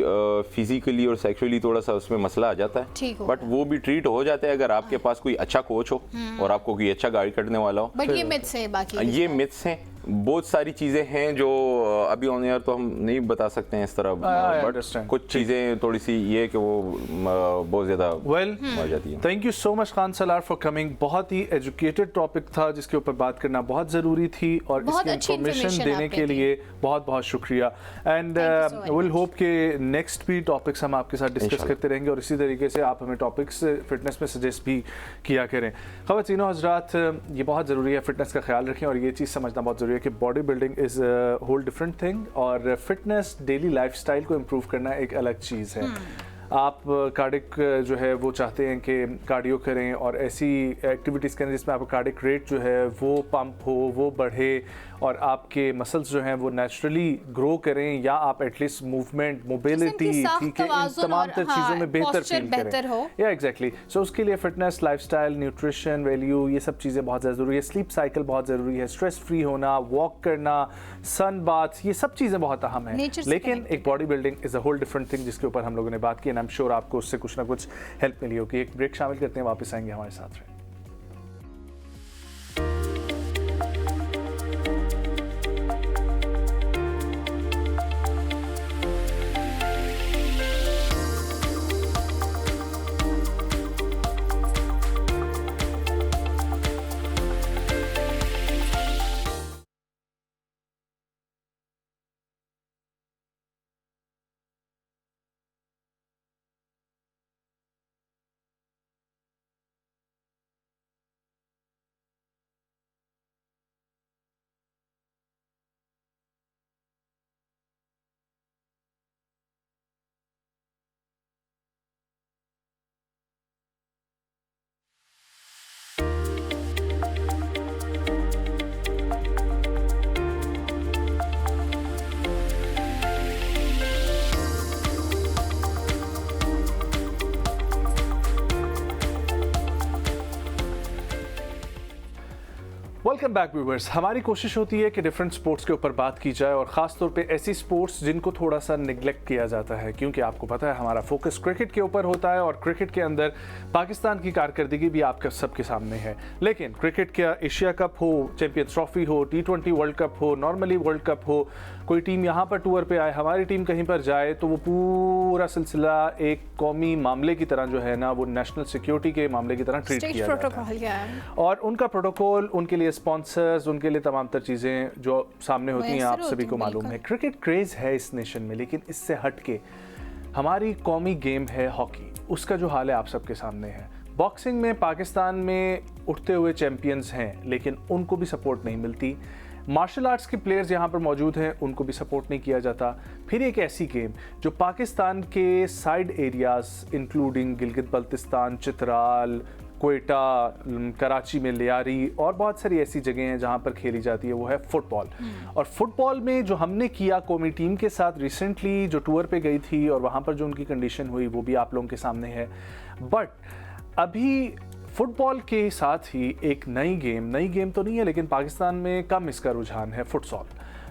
फिजिकली और सेक्सुअली थोड़ा सा उसमें मसला आ जाता है, बट वो भी ट्रीट हो जाता है अगर आपके पास कोई अच्छा कोच हो और आपको कोई अच्छा गाइड करने वाला हो। बट ये मिथ्स है, बाकी ये मिथ्स हैं, बहुत सारी चीज़ें हैं जो अभी ऑन एयर तो हम नहीं बता सकते हैं इस तरह, बट कुछ चीज़ें थोड़ी सी ये कि वो बहुत ज़्यादा हो जाती है। Thank you so much Khan Salaar for coming. बहुत ही एजुकेटेड टॉपिक था जिसके ऊपर बात करना बहुत ज़रूरी थी, और इसकी इंफॉर्मेशन देने के लिए बहुत बहुत शुक्रिया। एंड विल होप के नेक्स्ट भी टॉपिक्स हम आपके साथ डिस्कस करते रहेंगे, और इसी तरीके से आप हमें टॉपिक्स फिटनेस में सजेस्ट भी किया करें। ख़वातीनो हज़रात, ये बहुत ज़रूरी है, फिटनेस का ख्याल रखें, और ये चीज़ समझना बहुत ज़रूरी है कि body building is a whole different thing, और फिटनेस डेली लाइफस्टाइल को इम्प्रूव करना एक अलग चीज़ है। आप कार्डिक जो है वो चाहते हैं कि कार्डियो करें और ऐसी एक्टिविटीज़ करें जिसमें आपका कार्डिक रेट जो है वो पंप हो, वो बढ़े, और आपके मसल्स जो हैं वो नेचुरली ग्रो करें, या आप एटलीस्ट मूवमेंट, मोबिलिटी, ठीक है, इन तमाम चीज़ों में बेहतर फील करें। या एग्जैक्टली, सो उसके लिए फिटनेस, लाइफस्टाइल, न्यूट्रिशन, वैल्यू, ये सब चीज़ें बहुत ज़्यादा ज़रूरी है। स्लीप साइकिल बहुत ज़रूरी है, स्ट्रेस फ्री होना, वॉक करना, सन बाथ, ये सब चीज़ें बहुत अहम है। लेकिन एक body building is a whole different thing जिसके ऊपर हम लोगों ने बात की, एंड आई एम श्योर आपको उससे कुछ ना कुछ हेल्प मिली होगी। एक ब्रेक शामिल करते हैं, वापस आएंगे, हमारे साथ रहें। Welcome back viewers. हमारी कोशिश होती है कि डिफरेंट स्पोर्ट्स के ऊपर बात की जाए और ख़ास तौर पे ऐसी स्पोर्ट्स जिनको थोड़ा सा निगलेक्ट किया जाता है, क्योंकि आपको पता है हमारा फोकस क्रिकेट के ऊपर होता है और क्रिकेट के अंदर पाकिस्तान की कारकर्दगी भी आपके सबके सामने है। लेकिन क्रिकेट का एशिया कप हो, चैंपियंस ट्रॉफी हो, T20 वर्ल्ड कप हो, नॉर्मली वर्ल्ड कप हो, कोई टीम यहाँ पर टूर पे आए, हमारी टीम कहीं पर जाए, तो वो पूरा सिलसिला एक कौमी मामले की तरह जो है ना, वो नेशनल सिक्योरिटी के मामले की तरह ट्रीट किया जाता है। और उनका प्रोटोकॉल, उनके लिए स्पॉन्सर्स, उनके लिए तमाम तर चीज़ें जो सामने होती हैं, आप सभी को मालूम है। क्रिकेट क्रेज़ है इस नेशन में, लेकिन इससे हट के हमारी कौमी गेम है हॉकी। उसका जो हाल है आप सबके सामने है। बॉक्सिंग में पाकिस्तान में उठते हुए चैंपियंस हैं, लेकिन उनको भी सपोर्ट नहीं मिलती। मार्शल आर्ट्स के प्लेयर्स यहाँ पर मौजूद हैं, उनको भी सपोर्ट नहीं किया जाता। फिर एक ऐसी गेम जो पाकिस्तान के side areas including Gilgit Baltistan, Chitral, Quetta, Karachi में लियारी और बहुत सारी ऐसी जगह हैं जहाँ पर खेली जाती है, वो है फुटबॉल। और फुटबॉल में जो हमने किया कौमी टीम के साथ रिसेंटली जो टूर पे गई थी और वहाँ पर जो उनकी कंडीशन हुई, वो भी आप लोगों के सामने है। बट अभी फुटबॉल के साथ ही एक नई गेम तो नहीं है, लेकिन पाकिस्तान में कम इसका रुझान है,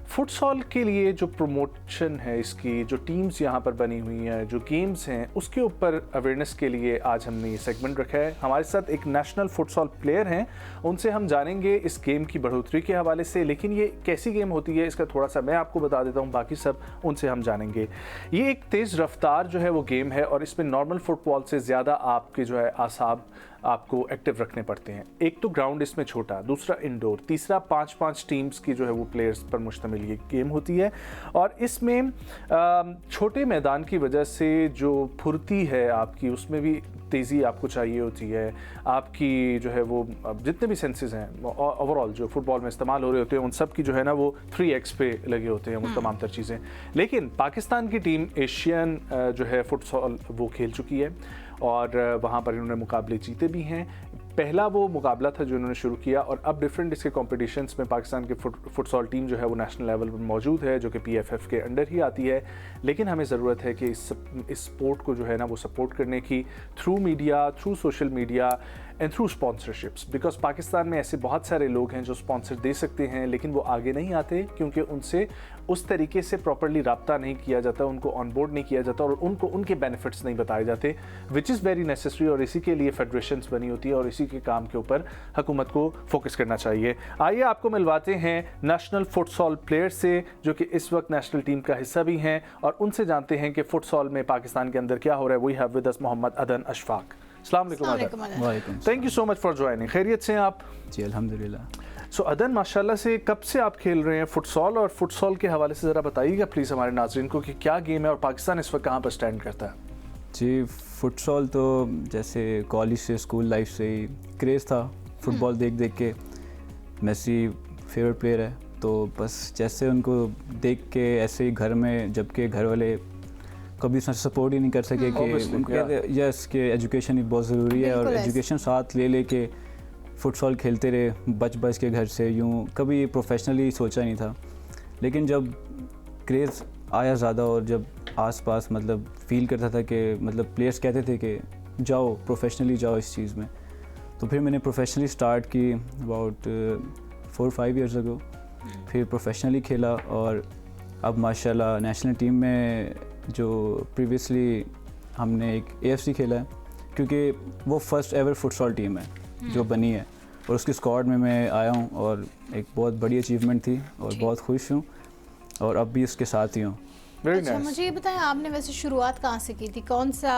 फुटसॉल के लिए जो प्रमोशन है, इसकी जो टीम्स यहाँ पर बनी हुई हैं, जो गेम्स हैं, उसके ऊपर अवेयरनेस के लिए आज हमने ये सेगमेंट रखा है। हमारे साथ एक नेशनल फुटसॉल प्लेयर हैं, उनसे हम जानेंगे इस गेम की बढ़ोतरी के हवाले से। लेकिन ये कैसी गेम होती है, इसका थोड़ा सा मैं आपको बता देता हूँ, बाकी सब उनसे हम जानेंगे। ये एक तेज़ रफ्तार जो है वो गेम है और इसमें नॉर्मल फुटबॉल से ज़्यादा आपके जो है आसाब आपको एक्टिव रखने पड़ते हैं। एक तो ग्राउंड इसमें छोटा, दूसरा इंडोर, तीसरा 5-5 टीम्स की जो है वो प्लेयर्स पर मुश्तमिल ये गेम होती है। और इसमें छोटे मैदान की वजह से जो फुर्ती है आपकी, उसमें भी तेज़ी आपको चाहिए होती है। आपकी जो है वो जितने भी सेंसेस हैं ओवरऑल जो फुटबॉल में इस्तेमाल हो रहे होते हैं, उन सब की जो है ना वो 3x पे लगे होते हैं वो तमाम तर चीज़ें। लेकिन पाकिस्तान की टीम एशियन जो है फुटसॉल वो खेल चुकी है और वहाँ पर इन्होंने मुकाबले जीते भी हैं। पहला वो मुकाबला था जो इन्होंने शुरू किया और अब डिफरेंट इसके कॉम्पिटिशन्स में पाकिस्तान की फुटसॉल टीम जो है वो नेशनल लेवल पर मौजूद है, जो कि PFF के अंडर ही आती है। लेकिन हमें ज़रूरत है कि इस स्पोर्ट को जो है ना वो सपोर्ट करने की, through media, through social media and through sponsorships. Because Pakistan में ऐसे बहुत सारे लोग हैं जो स्पॉन्सर दे सकते हैं, लेकिन वो आगे नहीं आते क्योंकि उनसे उस तरीके से प्रॉपर्ली रब्ता नहीं किया जाता, उनको ऑन बोर्ड नहीं किया जाता और उनको उनके बेनिफिट्स नहीं बताए जाते, विच इज़ वेरी नेसेसरी। और इसी के लिए फेडरेशंस बनी होती है और इसी के काम के ऊपर हुकूमत को फोकस करना चाहिए। आइए आपको मिलवाते हैं नेशनल फुटसॉल प्लेयर से, जो कि इस वक्त नेशनल टीम का हिस्सा भी हैं, और उनसे जानते हैं कि फुटसॉल में पाकिस्तान के अंदर क्या हो रहा है। We have with us Mohammad Adnan Ashfaq. अस्सलाम वालेकुम, thank you so much for joining. खैरियत से हैं आप? जी अल्हम्दुलिल्लाह। सो अदन, माशाल्लाह से कब से आप खेल रहे हैं फुटसॉल, और फुटसॉल के हवाले से ज़रा बताइएगा प्लीज़ हमारे नाज़रीन को कि क्या गेम है और पाकिस्तान इस वक्त कहाँ पर स्टैंड करता है? जी, फुटसॉल तो जैसे कॉलेज से, स्कूल लाइफ से ही क्रेज़ था फुटबॉल देख देख के। मेसी फेवरेट प्लेयर है, तो बस जैसे उनको देख के ऐसे ही घर में, जबकि घर वाले कभी सपोर्ट ही नहीं कर सके कि उनको यस कि एजुकेशन ही बहुत ज़रूरी है, और एजुकेशन साथ ले के फुटसॉल खेलते रहे बच के घर से। यूँ कभी प्रोफेशनली सोचा नहीं था, लेकिन जब क्रेज़ आया ज़्यादा और जब आसपास मतलब फील करता था कि मतलब प्लेयर्स कहते थे कि जाओ प्रोफेशनली जाओ इस चीज़ में, तो फिर मैंने प्रोफेशनली स्टार्ट की अबाउट 4-5 ईयर्स अगो। फिर प्रोफेशनली खेला और अब माशाल्लाह नेशनल टीम में जो प्रीवियसली हमने एक AFC खेला है, क्योंकि वो फर्स्ट एवर फुटसॉल टीम है जो बनी है, और उसकी स्क्वाड में मैं आया हूँ और एक बहुत बड़ी अचीवमेंट थी और बहुत खुश हूँ और अब भी उसके साथ ही हूँ। अच्छा, मुझे ये बताएं, आपने वैसे शुरुआत कहाँ से की थी, कौन सा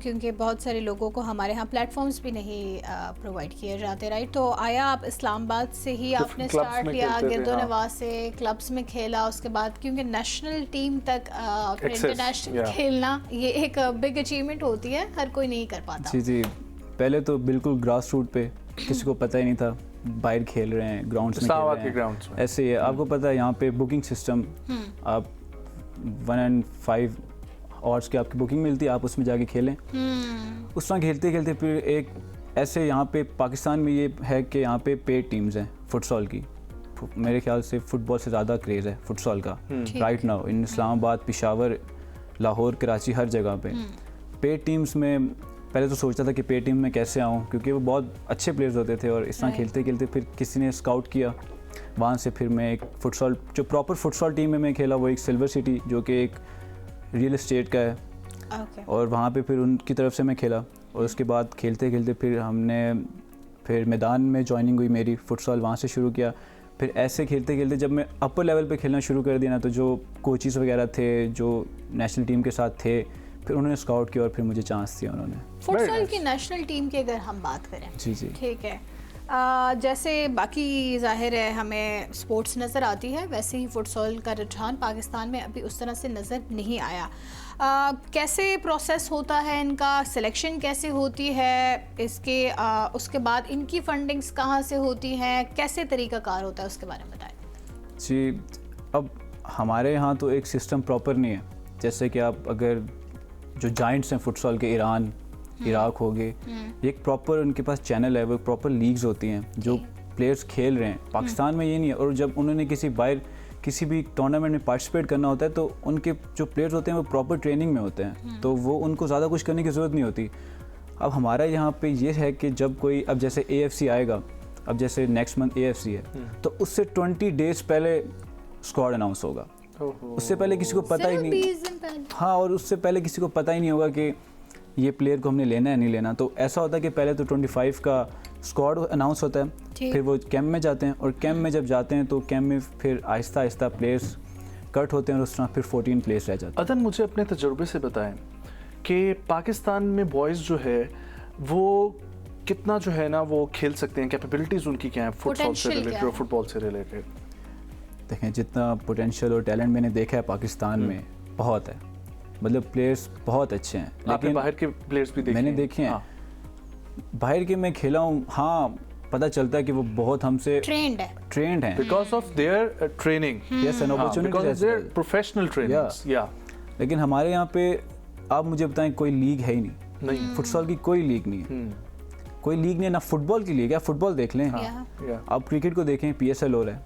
क्योंकि बहुत सारे लोगों को हमारे यहाँ प्लेटफॉर्म्स भी नहीं प्रोवाइड किए जाते, राइट? तो आया आप इस्लामाबाद से ही आपने स्टार्ट किया, गिरदोनवाज से क्लब्स में खेला, उसके बाद क्योंकि नेशनल टीम तक फिर इंटरनेशनल खेलना ये एक बिग अचीवमेंट होती है, हर कोई नहीं कर पाता। जी, पहले तो बिल्कुल ग्रास रूट पे किसी को पता ही नहीं था, बाहर खेल रहे हैं, ग्राउंड्स में खेल रहे हैं, ऐसे ही है। आपको पता है यहाँ पे बुकिंग सिस्टम, आप 1 and 5 आवर्स की आपकी बुकिंग मिलती है, आप उसमें जाके खेलें। उस तरह खेलते खेलते फिर एक ऐसे यहाँ पे पाकिस्तान में ये है कि यहाँ पे पेड टीम्स हैं फुटसॉल की। मेरे ख्याल से फुटबॉल से ज़्यादा क्रेज़ है फुटसॉल का right now in Islamabad, Peshawar, Lahore, Karachi, हर जगह पे पेड टीम्स में पहले तो सोचता था कि पे टीम में कैसे आऊँ, क्योंकि वो बहुत अच्छे प्लेयर्स होते थे और इस तरह Right. खेलते खेलते फिर किसी ने स्काउट किया, वहाँ से फिर मैं एक फुटसॉल, जो प्रॉपर फुटसॉल टीम में मैं खेला वो एक सिल्वर सिटी जो कि एक रियल एस्टेट का है, ओके और वहाँ पे फिर उनकी तरफ से मैं खेला। और उसके बाद खेलते खेलते फिर मैदान में ज्वाइनिंग हुई मेरी, फुटसॉल वहाँ से शुरू किया। फिर ऐसे खेलते खेलते जब मैं अपर लेवल पे खेलना शुरू कर दिया ना, तो जो कोचेस वगैरह थे जो नेशनल टीम के साथ थे, फिर उन्होंने स्काउट किया और फिर मुझे चांस दिया उन्होंने। फुटसॉल की नेशनल टीम की अगर हम बात करें, जी जी। ठीक है, जैसे बाकी ज़ाहिर है हमें स्पोर्ट्स नज़र आती है, वैसे ही फुटसॉल का रुझान पाकिस्तान में अभी उस तरह से नज़र नहीं आया। कैसे प्रोसेस होता है इनका, सिलेक्शन कैसे होती है इसके, उसके बाद इनकी फंडिंग्स कहाँ से होती हैं, कैसे तरीक़ाकार होता है, उसके बारे में बताएं। जी, अब हमारे यहाँ तो एक सिस्टम प्रॉपर नहीं है। जैसे कि आप अगर जो जाइंट्स हैं फुटसॉल के, ईरान, इराक हो गए, एक प्रॉपर उनके पास चैनल है, वो प्रॉपर लीग्स होती हैं जो प्लेयर्स खेल रहे हैं। पाकिस्तान में ये नहीं है। और जब उन्होंने किसी भी टूर्नामेंट में पार्टिसिपेट करना होता है तो उनके जो प्लेयर्स होते हैं वो प्रॉपर ट्रेनिंग में होते हैं, तो वो उनको ज़्यादा कुछ करने की ज़रूरत नहीं होती। अब हमारा यहाँ पे ये है कि जब कोई, अब जैसे AFC आएगा, अब जैसे नेक्स्ट मंथ AFC है, तो उससे 20 डेज़ पहले स्क्वाड अनाउंस होगा। उससे पहले किसी को पता ही नहीं, हाँ, और उससे पहले किसी को पता ही नहीं होगा कि ये प्लेयर को हमने लेना है नहीं लेना। तो ऐसा होता है कि पहले तो 25 का स्क्वाड अनाउंस होता है, फिर वो कैंप में जाते हैं, और कैंप में जब जाते हैं तो कैंप में फिर आहिस्ता आहिस्ता प्लेयर्स कट होते हैं और उस तरह फिर 14 प्लेयर्स रह जाते हैं। अदन, मुझे अपने तजुर्बे से बताएं कि पाकिस्तान में बॉयज़ जो है वो कितना जो है ना वो खेल सकते हैं, कैपेबिलिटीज़ उनकी क्या है फुटसॉल से रिलेटेड और फुटबॉल से रिलेटेड? देखें, जितना पोटेंशियल और टैलेंट मैंने देखा है पाकिस्तान में बहुत है, मतलब प्लेयर्स बहुत अच्छे हैं। लेकिन बाहर के प्लेयर्स भी मैंने देखे हैं, बाहर के मैं खेला हूँ, हाँ, पता चलता है कि वो बहुत हमसे ट्रेंड हैं because of their training, yes, and opportunities, their professional trainings, या। लेकिन हमारे यहाँ पे आप मुझे बताएं, कोई लीग है ही नहीं, फुटसॉल की कोई लीग नहीं है, कोई लीग नहीं है, ना फुटबॉल की लीग है। आप फुटबॉल देख लें, आप क्रिकेट को देखें, PSL हो रहा है,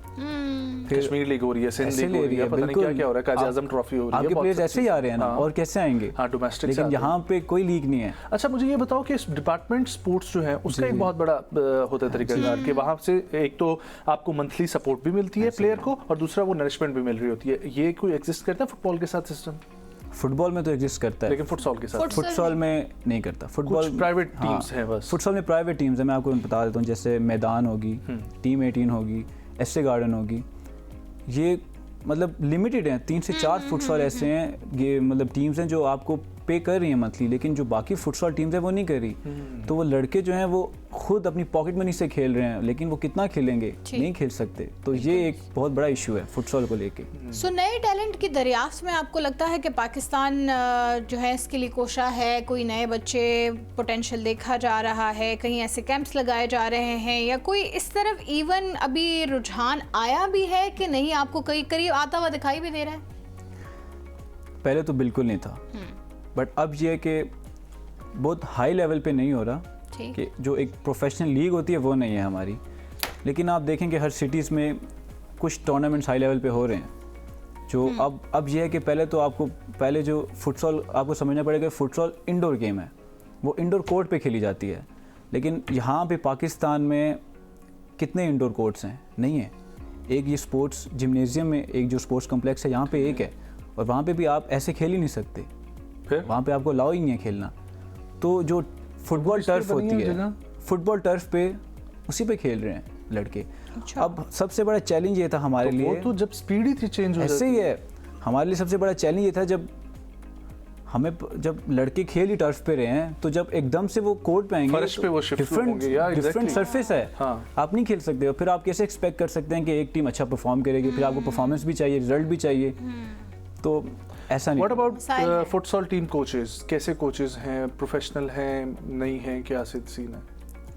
कश्मीर लीग हो रही है, सिंध लीग हो रही है, पता नहीं क्या क्या हो रहा है, काजी आजम ट्रॉफी हो रही है। आपके प्लेयर्स ऐसे ही आ रहे हैं ना, और कैसे आएंगे, डोमेस्टिक, लेकिन यहाँ पे कोई लीग नहीं है। अच्छा, मुझे ये बताओ कि डिपार्टमेंट स्पोर्ट्स जो है उसका एक बहुत बड़ा होता है तरीकाकार कि वहाँ से एक तो आपको मंथली सपोर्ट भी मिलती है प्लेयर को, और दूसरा वो नरिशमेंट भी मिल रही होती है। ये कोई एग्जिस्ट करता है फुटबॉल के साथ सिस्टम? फुटबॉल में तो एग्जिस्ट करता है, लेकिन फुटसॉल के साथ, फुटसॉल में नहीं करता। फुटबॉल प्राइवेट टीम्स हैं बस। फुटसॉल में प्राइवेट टीम्स हैं, मैं आपको बता देता हूँ, जैसे मैदान होगी, टीम 18 होगी, SC गार्डन होगी, ये मतलब लिमिटेड हैं। 3 से 4 फुटसॉल ऐसे हैं, ये मतलब टीम्स हैं जो आपको पे कर रही हैं मंथली, लेकिन जो बाकी फुटसॉल टीम्स हैं वो नहीं कर रही। तो वो लड़के जो हैं वो खुद अपनी पॉकेट मनी से खेल रहे हैं, लेकिन वो कितना खेलेंगे, नहीं खेल सकते। तो ये एक बहुत बड़ा इशू है फुटसॉल को लेके। सो नए टैलेंट की दरियाफ्त में आपको लगता है कि पाकिस्तान जो है इसके लिए कोशा है, कोई नए बच्चे पोटेंशियल देखा जा रहा है, कहीं ऐसे कैंप्स लगाए जा रहे हैं, या कोई इस तरफ इवन अभी रुझान आया भी है कि नहीं, आपको कई करीब आता हुआ दिखाई भी दे रहा है? पहले तो बिल्कुल नहीं था, बट अब ये है कि बहुत हाई लेवल पे नहीं हो रहा, कि जो एक प्रोफेशनल लीग होती है वो नहीं है हमारी। लेकिन आप देखेंगे हर सिटीज़ में कुछ टूर्नामेंट्स हाई लेवल पे हो रहे हैं। जो अब ये है कि पहले जो फुटसॉल, आपको समझना पड़ेगा, फुटसॉल इंडोर गेम है, वो इंडोर कोर्ट पे खेली जाती है। लेकिन यहाँ पे पाकिस्तान में कितने इंडोर कोर्ट्स हैं? नहीं है। एक ये स्पोर्ट्स जिम्नेजियम में एक जो स्पोर्ट्स कॉम्प्लेक्स है यहाँ पे एक है, और वहाँ पे भी आप ऐसे खेल ही नहीं सकते, वहाँ पे आपको अलाउ ही नहीं है खेलना। तो जो फुटबॉल टर्फ होती है, फुटबॉल टर्फ पे उसी पे खेल रहे हैं लड़के। अब सबसे बड़ा चैलेंज ये था हमारे लिए, वो तो जब स्पीड ही थी चेंज हो ऐसे ही है। हमारे लिए सबसे बड़ा चैलेंज ये था जब लड़के खेल ही टर्फ पे रहे हैं, तो जब एकदम से वो कोर्ट पे आएंगे, फर्श पे वो शिफ्ट होंगे, डिफरेंट सरफेस है, आप नहीं खेल सकते हो। फिर आप कैसे एक्सपेक्ट कर सकते हैं कि एक टीम अच्छा परफॉर्म करेगी? फिर आपको परफॉर्मेंस भी चाहिए, रिजल्ट भी चाहिए, तो ऐसा नहीं। What about futsal team coaches? कैसे कोचेस हैं? प्रोफेशनल हैं, नहीं हैं, क्या सीन है?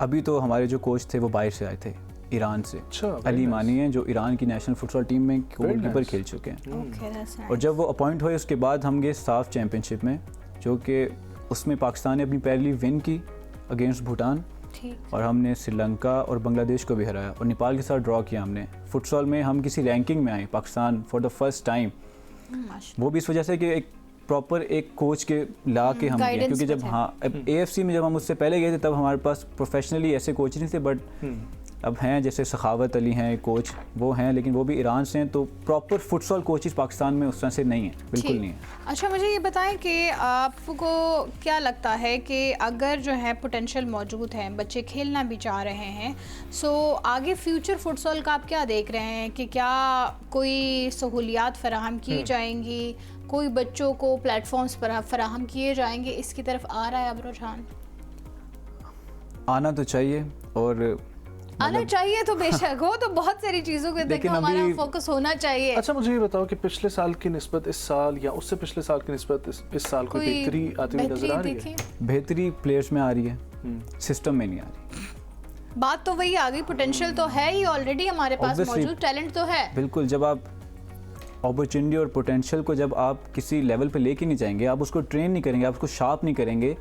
अभी तो हमारे जो कोच थे वो बाहर से आए थे, ईरान से। अली मानी हैं, जो ईरान की नेशनल फुटसॉल टीम में गोलकीपर खेल चुके हैं। और जब वो अपॉइंट हुए उसके बाद हम गए साफ चैम्पियनशिप में, जो कि उसमें पाकिस्तान ने अपनी पहली विन की अगेंस्ट भूटान, और हमने श्रीलंका और बांग्लादेश को भी हराया, और नेपाल के साथ ड्रॉ किया हमने। फुटसॉल में हम किसी रैंकिंग में आए, Pakistan for the first time. वो भी इस वजह से कि एक प्रॉपर एक कोच के ला के हम गए, guidance क्योंकि में जब थे। हाँ AFC में जब हम उससे पहले गए थे तब हमारे पास प्रोफेशनली ऐसे कोच नहीं थे, बट अब हैं जैसे सखावत अली हैं कोच, वो हैं, लेकिन वो भी ईरान से हैं, तो प्रॉपर फुटसॉल कोचेस पाकिस्तान में उस तरह से नहीं है, बिल्कुल ठीक। नहीं है। अच्छा, मुझे ये बताएं कि आपको क्या लगता है कि अगर जो है पोटेंशियल मौजूद है, बच्चे खेलना भी चाह रहे हैं, सो आगे फ्यूचर फुटसॉल का आप क्या देख रहे हैं कि क्या कोई सहूलियात फराहम की जाएंगी, कोई बच्चों को प्लेटफॉर्म्स फराहम किए जाएंगे, इसकी तरफ आ रहा है अब रुझान? आना तो चाहिए, और आना चाहिए तो बेशक हो, तो बहुत सारी चीज़ों के देखो लेकिन हमारा अभी- फोकस होना चाहिए। अच्छा, मुझे ये बताओ कि पिछले साल की निस्बत इस साल या उससे पिछले साल की निस्बत इस साल कोई बेहतरी आती हुई नजर आ रही है? देखी? बेहतरी प्लेयर्स में आ रही है, सिस्टम में नहीं आ रही। बात तो वही आ गई, पोटेंशियल तो है ही ऑलरेडी हमारे पास Obviously। मौजूद, टैलेंट तो है। बिल्कुल, जब आप अपॉर्चुनिटी और पोटेंशियल को जब आप किसी लेवल पे लेके नहीं जाएंगे, आप उसको ट्रेन नहीं करेंगे, आप उसको शार्प नहीं करेंगे,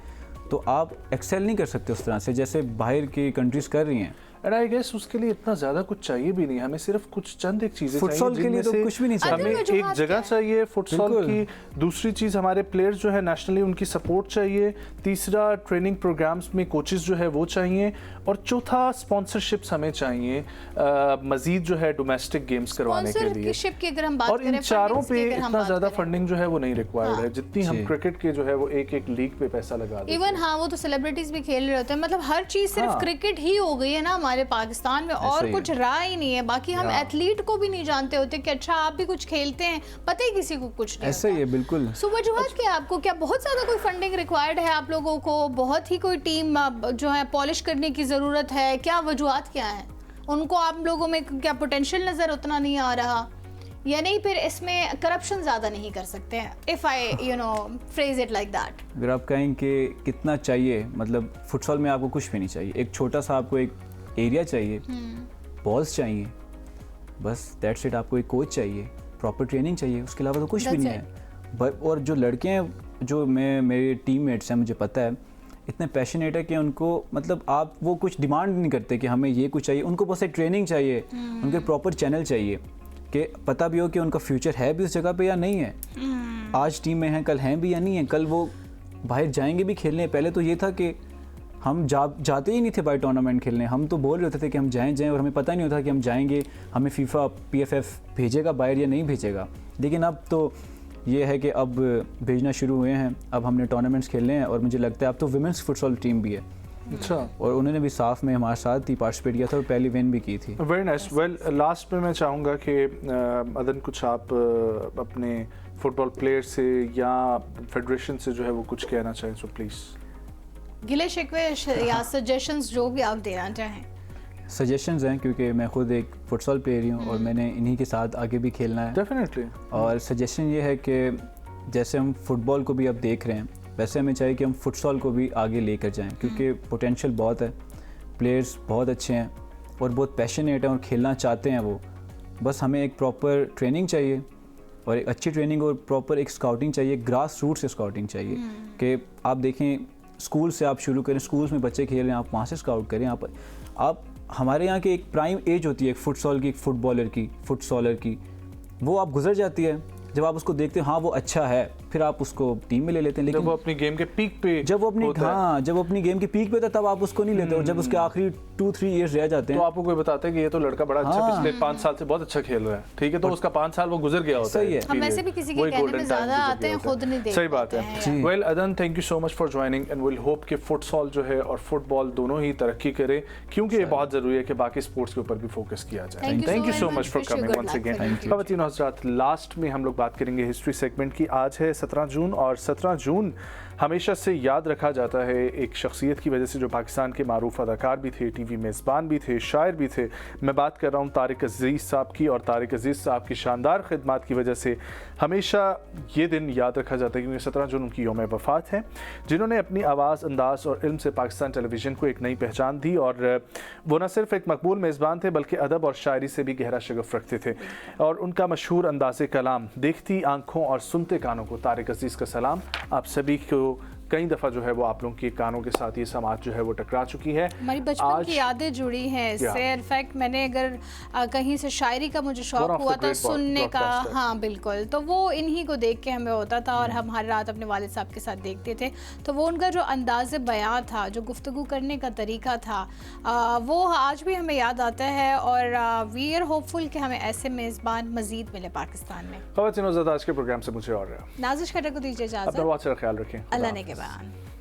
तो आप एक्सेल नहीं कर सकते उस तरह से जैसे बाहर की कंट्रीज कर रही हैं। एंड आई गेस उसके लिए इतना ज़्यादा कुछ चाहिए भी नहीं, हमें सिर्फ कुछ चंद एक चीज़ें चाहिए। फुटसॉल के लिए तो कुछ भी नहीं चाहिए। हमें अदर एक जगह चाहिए फुटसॉल बिल्कुल। की, दूसरी चीज़ हमारे प्लेयर्स जो है नेशनली उनकी सपोर्ट चाहिए, तीसरा ट्रेनिंग प्रोग्राम्स में कोचेस जो है वो चाहिए, और चौथा स्पॉन्सरशिप्स हमें चाहिए मजीद जो है डोमेस्टिक गेम्स करवाने के लिए। स्पॉन्सरशिप की अगर हम बात और इन करें, चारों fundings की पे अगर हम इतना बात ज़्यादा करें। फंडिंग जो है वो नहीं रिक्वायर्ड है जितनी हम जी। क्रिकेट के जो है वो एक एक लीग पे पैसा लगा देते हैं। इवन हाँ, वो तो सेलिब्रिटीज भी खेल रहे होते हैं, मतलब हर चीज सिर्फ हाँ। क्रिकेट ही हो गई है ना हमारे पाकिस्तान में, और ही कुछ रहा ही नहीं है। बाकी हम हाँ। एथलीट को भी नहीं जानते होते कि अच्छा आप भी कुछ खेलते हैं, पता ही किसी को कुछ नहीं ऐसा ही होता। है, बिल्कुल। सो वजूहत क्या है आपको, क्या बहुत ज़्यादा कोई फंडिंग रिक्वायर्ड है आप लोगों को, बहुत ही कोई टीम जो है पॉलिश करने की ज़रूरत है, क्या वजूहत क्या है उनको, आप लोगों में क्या पोटेंशियल नज़र उतना नहीं आ रहा, या नहीं फिर इसमें करप्शन ज़्यादा नहीं कर सकते हैं, if I phrase it like that? अगर आप कहें कि कितना चाहिए, मतलब फुटसॉल में आपको कुछ भी नहीं चाहिए, एक छोटा सा आपको एक एरिया चाहिए, बॉल्स चाहिए, बस दैट्स इट। आपको एक कोच चाहिए, प्रॉपर ट्रेनिंग चाहिए, उसके अलावा तो कुछ भी That's नहीं है। और जो लड़के हैं जो मेरे टीममेट्स हैं, मुझे पता है इतने पैशनेट है कि उनको, मतलब आप वो कुछ डिमांड नहीं करते कि हमें ये कुछ चाहिए, उनको बस एक ट्रेनिंग चाहिए, उनके प्रॉपर चैनल चाहिए कि पता भी हो कि उनका फ्यूचर है भी उस जगह पे या नहीं है, आज टीम में हैं, कल हैं भी या नहीं है, कल वो बाहर जाएंगे भी खेलने। पहले तो ये था कि हम जाते ही नहीं थे बाहर टूर्नामेंट खेलने, हम तो बोल रहे होते थे कि हम जाएं, और हमें पता ही नहीं होता कि हम जाएंगे, हमें फीफा PFF भेजेगा बाहर या नहीं भेजेगा। लेकिन अब तो ये है कि अब भेजना शुरू हुए हैं, अब हमने टूर्नामेंट्स खेलने हैं, और मुझे लगता है अब तो वुमेंस फुटसॉल टीम भी है, अच्छा, और उन्होंने भी साफ में हमारे साथ ही पार्टिसिपेट किया था और पहली विन भी की थी। Very nice. वेल, लास्ट में मैं चाहूँगा कि अदन कुछ आप अपने फुटबॉल प्लेयर से या फेडरेशन से जो है वो कुछ कहना चाहें, सो प्लीज़। गिले शिकवे या सजेशंस जो भी आप देना चाहें। सजेशंस हैं, क्योंकि मैं खुद एक फुटसॉल प्लेयर ही हूँ और मैंने इन्हीं के साथ आगे भी खेलना है। डेफिनेटली। और सजेशन ये है कि जैसे हम फुटबॉल को भी अब देख रहे हैं, वैसे हमें चाहिए कि हम फुटसॉल को भी आगे लेकर जाएं, क्योंकि पोटेंशियल बहुत है, प्लेयर्स बहुत अच्छे हैं और बहुत पैशनेट हैं और खेलना चाहते हैं वो। बस हमें एक प्रॉपर ट्रेनिंग चाहिए, और एक अच्छी ट्रेनिंग और प्रॉपर एक स्काउटिंग चाहिए, ग्रास रूट से स्काउटिंग चाहिए कि आप देखें स्कूल से आप शुरू करें, स्कूल्स में बच्चे खेल रहे हैं, आप वहाँ से स्काउट करें। आप हमारे यहाँ की एक प्राइम एज होती है एक फुटसॉल की, एक फुटसॉलर की, वो आप गुजर जाती है। जब आप उसको देखते हैं हाँ वो अच्छा है, फिर आप उसको टीम में ले लेते हैं। लेकिन जब वो अपनी गेम के पीक पे जब वो अपनी जब वो अपनी गेम की पीक पे था तब आप उसको नहीं लेते, और जब उसके आखिरी 2-3 इयर्स रह जाते तो हैं आपको कोई बताता है कि ये तो लड़का बड़ा अच्छा हाँ। पिछले 5 साल से बहुत अच्छा खेल रहा है, ठीक है, तो उसका 5 साल वो गुजर गया होता सही है। हम ऐसे भी किसी के कहने में ज़्यादा आते हैं, खुद नहीं देख सही बात पाते है। हैं। वेल अदन, thank you so much for joining and will hope कि फुटसॉल जो है और फुटबॉल दोनों ही तरक्की करे, क्योंकि ये बहुत ज़रूरी है कि बाकी स्पोर्ट्स के ऊपर भी फोकस किया जाए। Thank you thank you so so very much much. For Wish you coming good once luck again. for the ख़वातीन और हज़रात, लास्ट में हम लोग बात करेंगे हिस्ट्री सेगमेंट की। आज है 17 जून, और 17 जून हमेशा से याद रखा जाता है एक शख्सियत की वजह से जो पाकिस्तान के मारूफ अदाकार भी थे, टीवी मेज़बान भी थे, शायर भी थे। मैं बात कर रहा हूँ तारिक अज़ीज़ साहब की, और तारिक अज़ीज़ साहब की शानदार खिदमत की वजह से हमेशा ये दिन याद रखा जाता है, क्योंकि 17 जून उनकी यौम वफ़ात है, जिन्होंने अपनी आवाज़, अंदाज़ और इल्म से पाकिस्तान टेलीविज़न को एक नई पहचान दी। और वो न सिर्फ एक मकबूल मेज़बान थे बल्कि अदब और शायरी से भी गहरा शगफ रखते थे। और उनका मशहूर अंदाज़ कलाम, देखती आँखों और सुनते कानों को तारिक अज़ीज़ का सलाम आप सभी को कई दफ़ा जो है वो आप लोगों के कानों के साथ ये समाज जो है वो टकरा चुकी है। हमारी बचपन की यादें जुड़ी हैं इससे। इनफैक्ट मैंने अगर कहीं से शायरी का मुझे शौक हुआ था सुनने का, हाँ बिल्कुल, तो वो इन्हीं को देख के हमें होता था और हम हर रात अपने वालिद साहब के साथ देखते थे। तो वो उनका जो अंदाज़ बयां था, जो गुफ्तगू करने का तरीका था, वो आज भी हमें याद आता है और वी आर होपफुल कि हमें ऐसे मेज़बान मज़ीद मिले पाकिस्तान में। ख़वातीन और ज़ात, आज के प्रोग्राम से मुझे और नाज़िश खट्टर को दीजिए इजाज़त। अपना बहुत सारा ख्याल रखें। अल्लाह ने के बाद।